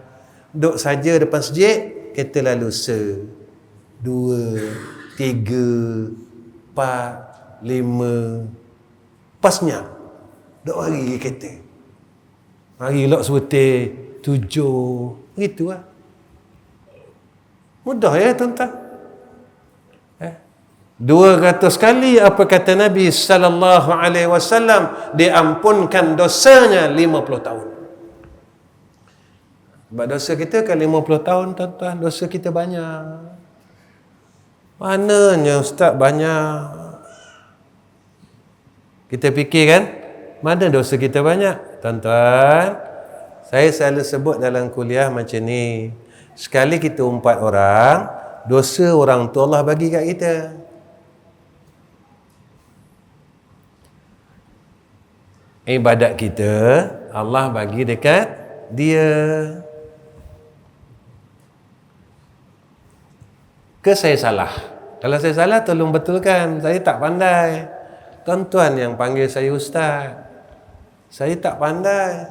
Duduk saja depan masjid, kita lalu 1, 2, 3, 4, 5. Pasnya duduk hari kereta. Hari lok sebetul 7. Begitulah. Mudah ya tuan-tuan. 200 kali apa kata Nabi sallallahu alaihi wasallam, diampunkan dosanya 50 tahun. Sebab dosa kita kan 50 tahun tuan-tuan, dosa kita banyak. Mananya ustaz banyak? Kita fikir kan, mana dosa kita banyak? Tuan-tuan, saya selalu sebut dalam kuliah macam ni. Sekali kita 4 orang, dosa orang tu Allah bagi kat kita. Ibadat kita Allah bagi dekat dia. Ke saya salah? Kalau saya salah tolong betulkan. Saya tak pandai. Tuan-tuan yang panggil saya ustaz. Saya tak pandai.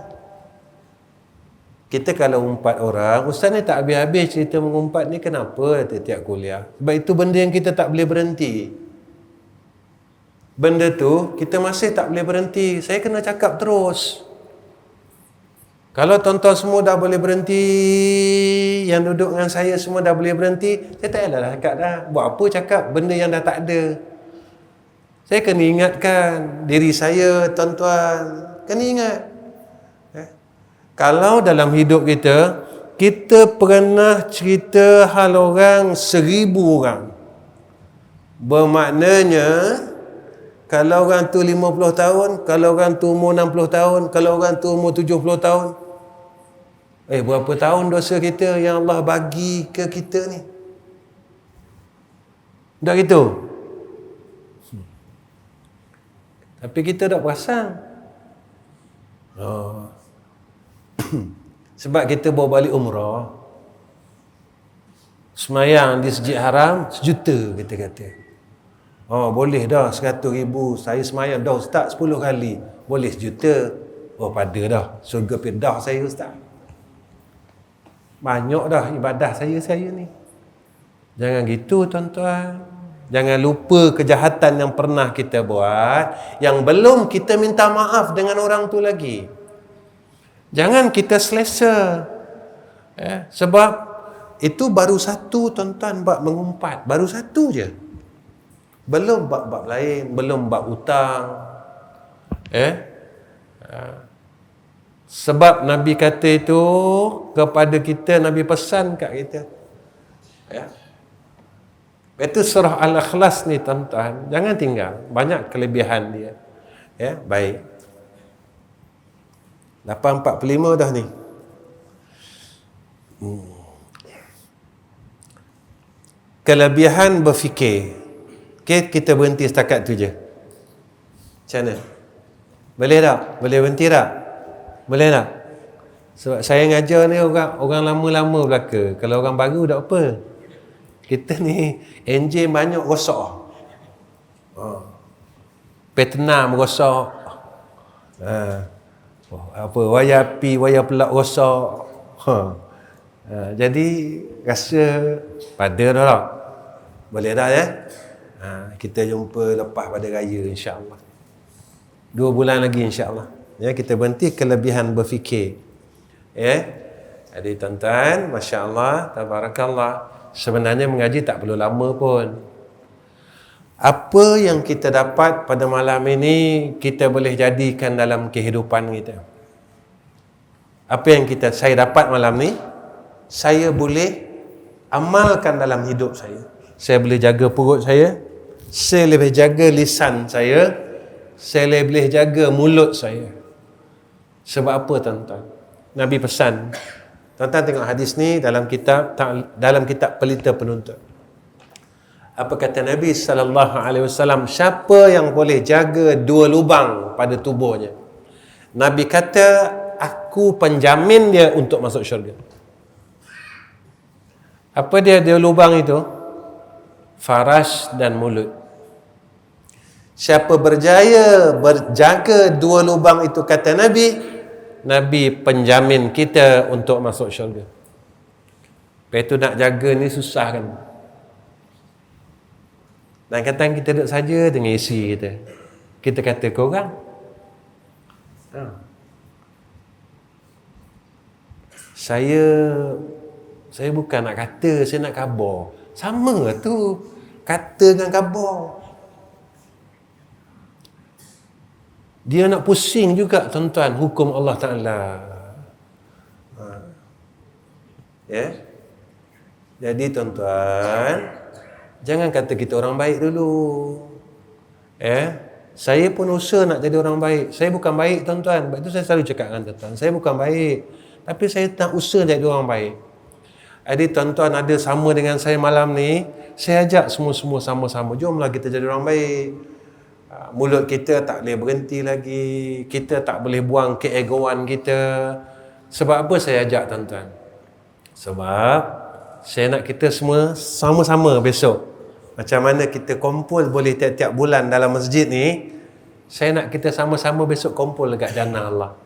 Kita kalau 4 orang, ustaz ni tak habis-habis cerita mengumpat ni, kenapa tiap kuliah? Sebab itu benda yang kita tak boleh berhenti. Benda tu kita masih tak boleh berhenti. Saya kena cakap terus. Kalau tuan-tuan semua dah boleh berhenti, yang duduk dengan saya semua dah boleh berhenti, saya tak payahlah cakap dah. Buat apa cakap benda yang dah tak ada. Saya kena ingatkan diri saya, tuan-tuan. Kena ingat. Kalau dalam hidup kita pernah cerita hal orang 1000 orang. Bermaknanya, kalau orang tu 50 tahun, kalau orang tu umur 60 tahun, kalau orang tu umur 70 tahun. Berapa tahun dosa kita yang Allah bagi ke kita ni? Tak gitu? Tapi kita tak perasan. Sebab kita bawa balik umrah, semayang di Masjid Haram 1 juta kita kata. Boleh dah 100,000 saya semayang dah ustaz 10 kali. Boleh 1 juta. Pada dah surga Firdaus saya ustaz. Banyak dah ibadah saya ni. Jangan gitu tuan-tuan. Jangan lupa kejahatan yang pernah kita buat, yang belum kita minta maaf dengan orang tu lagi. Jangan kita selesa. Sebab itu baru 1 tuan-tuan bab mengumpat. Baru 1 je. Belum bab-bab lain, belum bab hutang. Sebab Nabi kata itu kepada kita, Nabi pesan kat kita. Ya. Itu surah Al-Ikhlas ni tuan-tuan, jangan tinggal, banyak kelebihan dia. Ya, baik. 8.45 dah ni. Kelebihan berfikir. Okay, kita berhenti setakat tu je. Macam mana? Boleh tak? Boleh berhenti tak? Boleh tak? Sebab saya ngajar ni orang lama-lama belaka. Kalau orang baru tak apa. Kita ni enjin banyak rosak. Petena merosak. Wayar api, wayar pelak rosak. Jadi rasa pada dah tak? Boleh dah ya? Kita jumpa lepas pada raya insya-Allah. 2 bulan lagi insya-Allah. Ya, kita berhenti kelebihan berfikir. Ya. Jadi tuan-tuan, masya-Allah, tabarakallah. Sebenarnya mengaji tak perlu lama pun. Apa yang kita dapat pada malam ini kita boleh jadikan dalam kehidupan kita. Apa yang saya dapat malam ni, saya boleh amalkan dalam hidup saya. Saya boleh jaga perut saya boleh jaga lisan saya boleh jaga mulut saya. Sebab apa tuan-tuan? Nabi pesan. Tuan-tuan tengok hadis ni dalam kitab Pelita Penuntut. Apa kata Nabi sallallahu alaihi wasallam? Siapa yang boleh jaga 2 lubang pada tubuhnya? Nabi kata, aku penjamin dia untuk masuk syurga. Apa dia 2 lubang itu? Faras dan mulut. Siapa berjaya berjaga 2 lubang itu, kata Nabi penjamin kita untuk masuk syurga. Lepas itu nak jaga ni susah kan. Dan kadang kita duduk saja dengan isi kita. Kita kata korang. Saya bukan nak kata, saya nak khabar. Sama tu. Kata dengan khabar. Dia nak pusing juga tuan-tuan hukum Allah Ta'ala. Ya. Jadi tuan-tuan, jangan kata kita orang baik dulu. Saya pun usaha nak jadi orang baik. Saya bukan baik tuan-tuan. Sebab itu saya selalu cakap dengan tuan-tuan, saya bukan baik, tapi saya tak usaha jadi orang baik. Jadi tuan-tuan ada sama dengan saya malam ni, saya ajak semua-semua sama-sama, jomlah kita jadi orang baik. Mulut kita tak boleh berhenti lagi. Kita tak boleh buang keegoan kita. Sebab apa saya ajak tuan-tuan? Sebab saya nak kita semua sama-sama besok. Macam mana kita kumpul boleh tiap-tiap bulan dalam masjid ni, saya nak kita sama-sama besok kumpul dekat jannah Allah.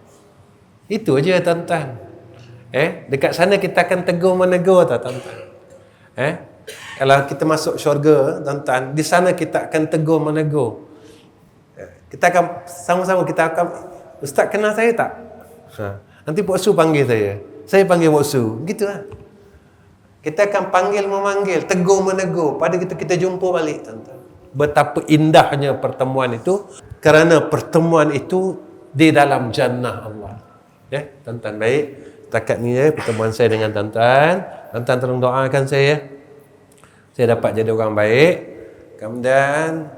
Itu aja tuan-tuan. Dekat sana kita akan tegur menegur tak tuan-tuan? Kalau kita masuk syurga tuan-tuan, di sana kita akan tegur menegur. Kita akan sama-sama Ustaz kenal saya tak? Nanti Pak Su panggil saya panggil Pak Su, gitulah. Kita akan panggil memanggil, tegur menegur. Pada kita jumpa balik tuan-tuan. Betapa indahnya pertemuan itu, kerana pertemuan itu di dalam jannah Allah. Ya, tuan-tuan, baik. Setakat ni pertemuan saya dengan tuan-tuan. Tuan-tuan tolong doakan saya. Saya dapat jadi orang baik. Kemudian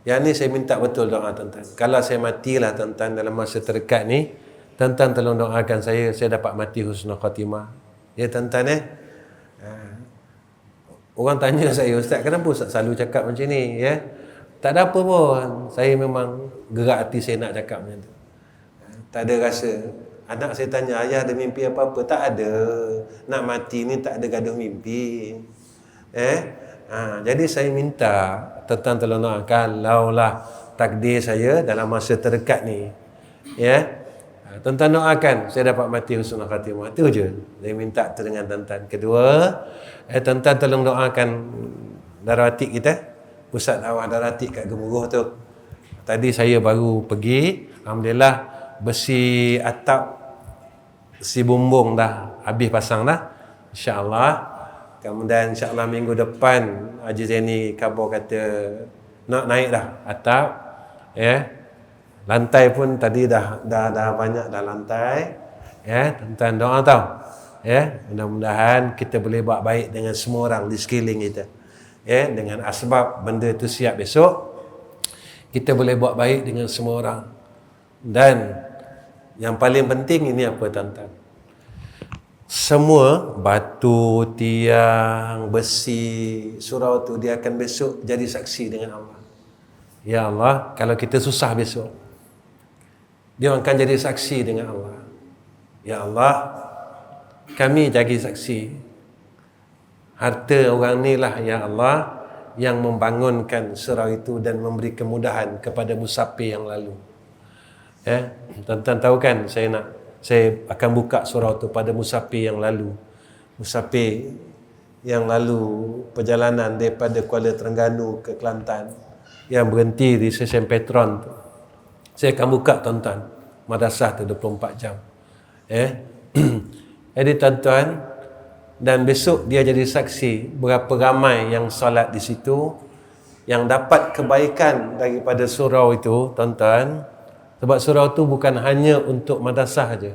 yang ni saya minta betul doa tuan-tuan. Kalau saya matilah tuan-tuan dalam masa terdekat ni, tuan-tuan tolong doakan saya dapat mati husnul khatimah. Ya tuan-tuan Orang tanya saya, Ustaz kenapa Ustaz selalu cakap macam ni? Ya. Tak ada apa pun. Saya memang gerak hati saya nak cakap macam tu. Tak ada rasa. Anak saya tanya, ayah ada mimpi apa-apa? Tak ada. Nak mati ni tak ada gaduh mimpi. Jadi saya minta tuan-tuan tolong doakan, kalaulah takdir saya dalam masa terdekat ni, ya, tuan-tuan doakan saya dapat mati husnul khatimah. Itu je saya minta tu dengan tuan-tuan. Kedua, tuan-tuan tolong doakan Darul-Atik kita, pusat dakwah Darul-Atik kat Gemuruh tu. Tadi saya baru pergi, alhamdulillah besi atap, besi bumbung dah habis pasang dah, insya-Allah. Kemudian insya-Allah minggu depan Haji Zaini khabar kata nak naik dah atap, ya. Lantai pun tadi dah banyak dah lantai. Ya, tuan-tuan doa tau. Ya, mudah-mudahan kita boleh buat baik dengan semua orang di sekeliling kita. Ya, dengan asbab benda itu siap besok, kita boleh buat baik dengan semua orang. Dan yang paling penting ini apa tuan-tuan? Semua batu, tiang, besi, surau tu dia akan besok jadi saksi dengan Allah. Ya Allah, kalau kita susah besok, dia akan jadi saksi dengan Allah. Ya Allah, kami jadi saksi. Harta orang ni lah ya Allah yang membangunkan surau itu dan memberi kemudahan kepada musafir yang lalu. Ya, tuan-tuan tahu kan saya akan buka surau itu pada musafir yang lalu. Musafir yang lalu perjalanan daripada Kuala Terengganu ke Kelantan yang berhenti di stesen Petron tu. Saya akan buka tuan-tuan madrasah tu 24 jam. Jadi tuan-tuan, dan besok dia jadi saksi berapa ramai yang solat di situ, yang dapat kebaikan daripada surau itu tuan-tuan. Sebab surau itu bukan hanya untuk madrasah saja.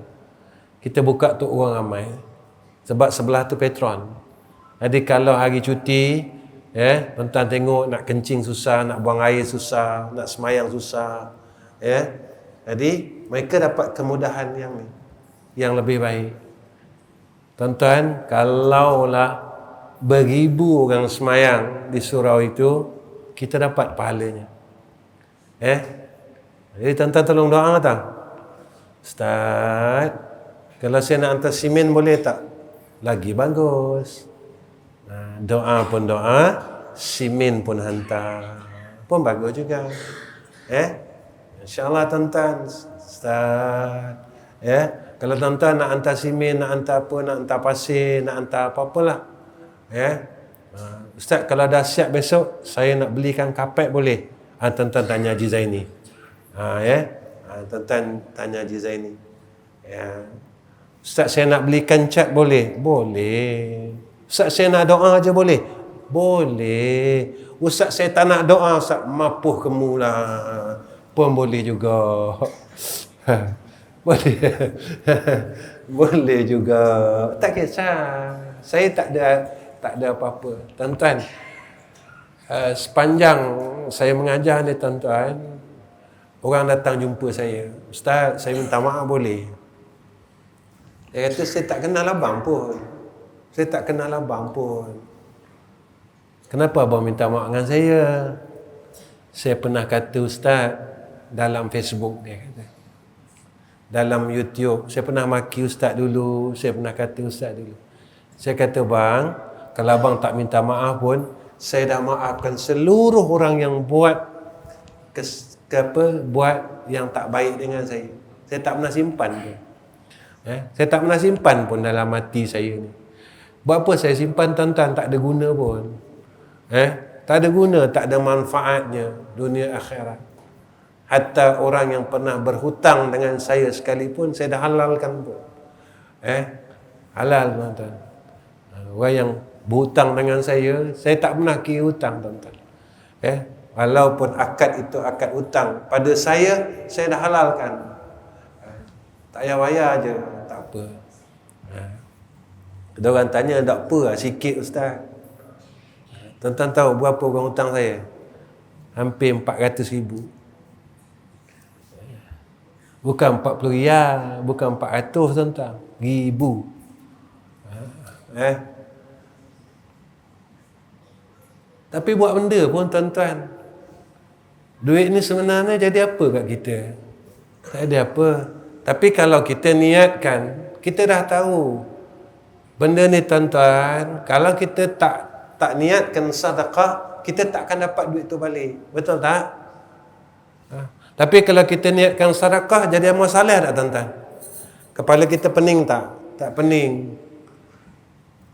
Kita buka untuk orang ramai. Sebab sebelah tu Petron. Jadi kalau hari cuti, tuan-tuan tengok nak kencing susah, nak buang air susah, nak semayang susah. Jadi mereka dapat kemudahan yang lebih baik. Tuan-tuan, kalaulah beribu orang semayang di surau itu, kita dapat pahalanya. Jadi tuan-tuan tolong doa tak? Ustaz, kalau saya nak hantar simen boleh tak? Lagi bagus. Doa pun doa, simen pun hantar, pun bagus juga. InsyaAllah tuan-tuan, Ustaz. Kalau tuan-tuan nak hantar simen, nak hantar apa, nak hantar pasir, nak hantar apa-apalah. Ustaz, kalau dah siap besok, saya nak belikan kapet boleh? Tuan-tuan tanya Haji Zaini. Tuan-tuan tanya Haji Zaini. Ustaz, saya nak belikan cat boleh? Boleh. Ustaz, saya nak doa aja boleh? Boleh. Ustaz, saya tak nak doa, Ustaz, mapuh kemulah. Pun boleh juga. Boleh. Boleh juga. Tak kisah. Saya tak ada apa-apa. Tuan-tuan, sepanjang saya mengajar ni tuan-tuan, orang datang jumpa saya. Ustaz, saya minta maaf boleh? Dia kata, saya tak kenal abang pun. Saya tak kenal abang pun. Kenapa abang minta maaf dengan saya? Saya pernah kata Ustaz dalam Facebook, dia kata. Dalam YouTube, saya pernah maki Ustaz dulu, saya pernah kata Ustaz dulu. Saya kata, bang, kalau abang tak minta maaf pun, saya dah maafkan seluruh orang yang buat buat yang tak baik dengan saya. Saya tak pernah simpan pun. Saya tak pernah simpan pun dalam hati saya ni. Buat apa saya simpan tuan-tuan, tak ada guna pun. Tak ada guna, tak ada manfaatnya dunia akhirat. Hatta orang yang pernah berhutang dengan saya sekalipun, saya dah halalkan pun. Halal tuan-tuan. Orang yang berhutang dengan saya tak pernah kira hutang tuan-tuan. Walaupun akad itu akad hutang, pada saya dah halalkan. Tak payah bayar je, tak apa. Ada orang tanya, tak apa lah, sikit Ustaz. Tuan-tuan tahu berapa orang hutang saya? Hampir 400,000. Bukan 40 riyal, bukan 400 tuan-tuan, ribu. Tapi buat benda pun tuan-tuan. Duit ni sebenarnya jadi apa kat kita? Tak ada apa. Tapi kalau kita niatkan, kita dah tahu benda ni tuan-tuan, kalau kita tak niatkan sedekah, kita tak akan dapat duit tu balik. Betul tak? Tapi kalau kita niatkan sedekah, jadi amal soleh tak tuan-tuan? Kepala kita pening tak? Tak pening.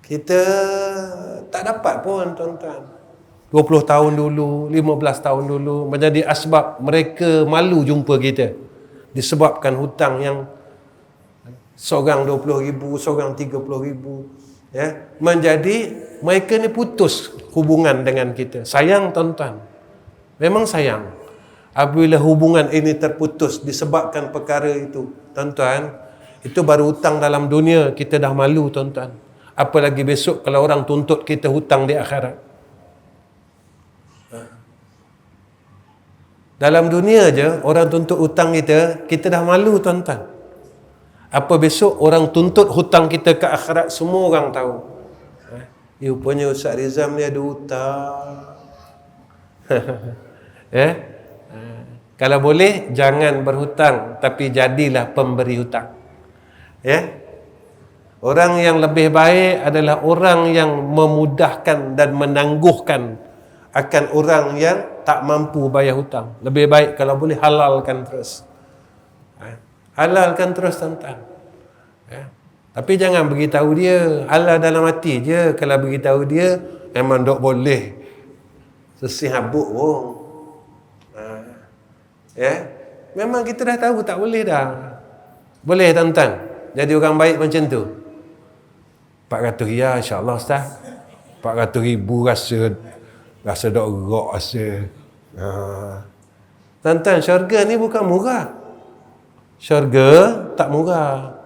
Kita tak dapat pun tuan-tuan. 20 tahun dulu, 15 tahun dulu, menjadi asbab mereka malu jumpa kita. Disebabkan hutang yang seorang 20,000, seorang 30,000. Menjadi mereka ni putus hubungan dengan kita. Sayang tuan-tuan. Memang sayang. Apabila hubungan ini terputus disebabkan perkara itu, tuan-tuan, itu baru hutang dalam dunia kita dah malu, tuan-tuan. Apalagi besok kalau orang tuntut kita hutang di akhirat. Dalam dunia je orang tuntut hutang kita dah malu, tuan-tuan. Apa besok orang tuntut hutang kita ke akhirat, semua orang tahu. Rupanya Ustaz Rizam ni ada hutang. Kalau boleh jangan berhutang, tapi jadilah pemberi hutang. Orang yang lebih baik adalah orang yang memudahkan dan menangguhkan akan orang yang tak mampu bayar hutang. Lebih baik kalau boleh halalkan terus. Halalkan terus, tuan-tuan. Tapi jangan beritahu dia, halal dalam hati je. Kalau beritahu dia memang tak boleh. Sesih habuk pun. Memang kita dah tahu tak boleh dah. Boleh, tuan-tuan jadi orang baik macam tu? 400 riyal insya-Allah Ustaz. 400 ribu rasa dok gerak rasa. Tuan-tuan, syurga ni bukan murah. Syurga tak murah.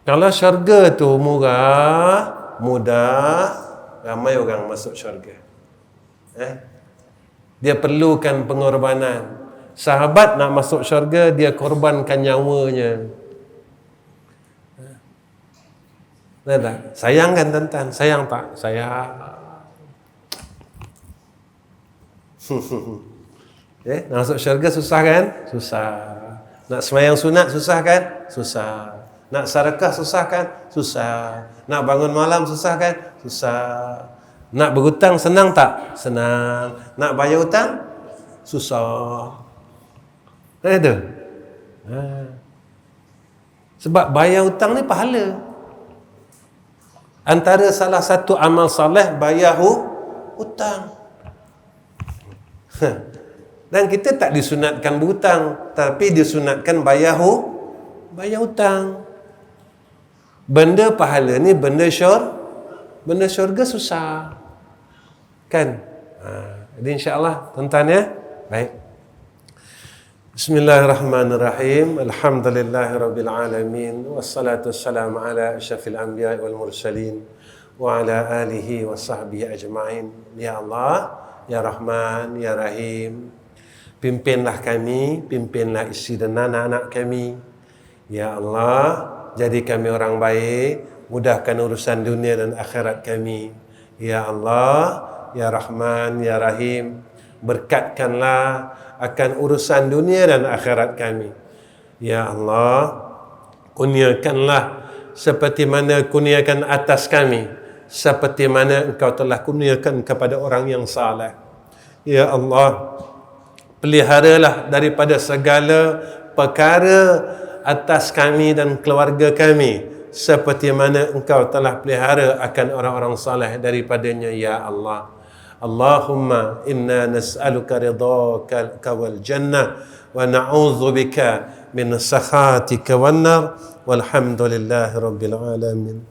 Kalau syurga tu murah, mudah, ramai orang masuk syurga. Dia perlukan pengorbanan. Sahabat nak masuk syurga, dia korbankan nyawanya. Tak? Sayang kan, tuan-tuan? Sayang tak? Sayang. Nak masuk syurga susah kan? Susah. Nak sembahyang sunat susah kan? Susah. Nak sedekah susah kan? Susah. Nak bangun malam susah kan? Susah. Nak berhutang senang tak? Senang. Nak bayar hutang? Susah. Itu. Sebab bayar hutang ni pahala. Antara salah satu amal soleh bayar hutang. Dan kita tak disunatkan berhutang, tapi disunatkan bayar hutang. Benda pahala ni benda syurga susah. Kan? Jadi insya-Allah, tuan-tuan ya. Baik. Bismillahirrahmanirrahim. Alhamdulillahirabbil alamin wassalatu wassalamu ala asyrafil anbiya'i wal mursalin wa ala alihi wa sahbihi ajma'in. Ya Allah, ya Rahman, ya Rahim, pimpinlah kami, pimpinlah isteri dan anak-anak kami. Ya Allah, jadi kami orang baik, mudahkan urusan dunia dan akhirat kami. Ya Allah, ya Rahman, ya Rahim, berkatkanlah akan urusan dunia dan akhirat kami. Ya Allah, kurniakanlah seperti mana kurniakan atas kami, seperti mana Engkau telah kurniakan kepada orang yang saleh. Ya Allah, peliharalah daripada segala perkara atas kami dan keluarga kami, seperti mana Engkau telah pelihara akan orang-orang saleh daripadanya. Ya Allah, Allahumma inna nas'aluka ridhaka wal jannah wa na'udzu bika min sakhatika wan nar walhamdulillahi rabbil alamin.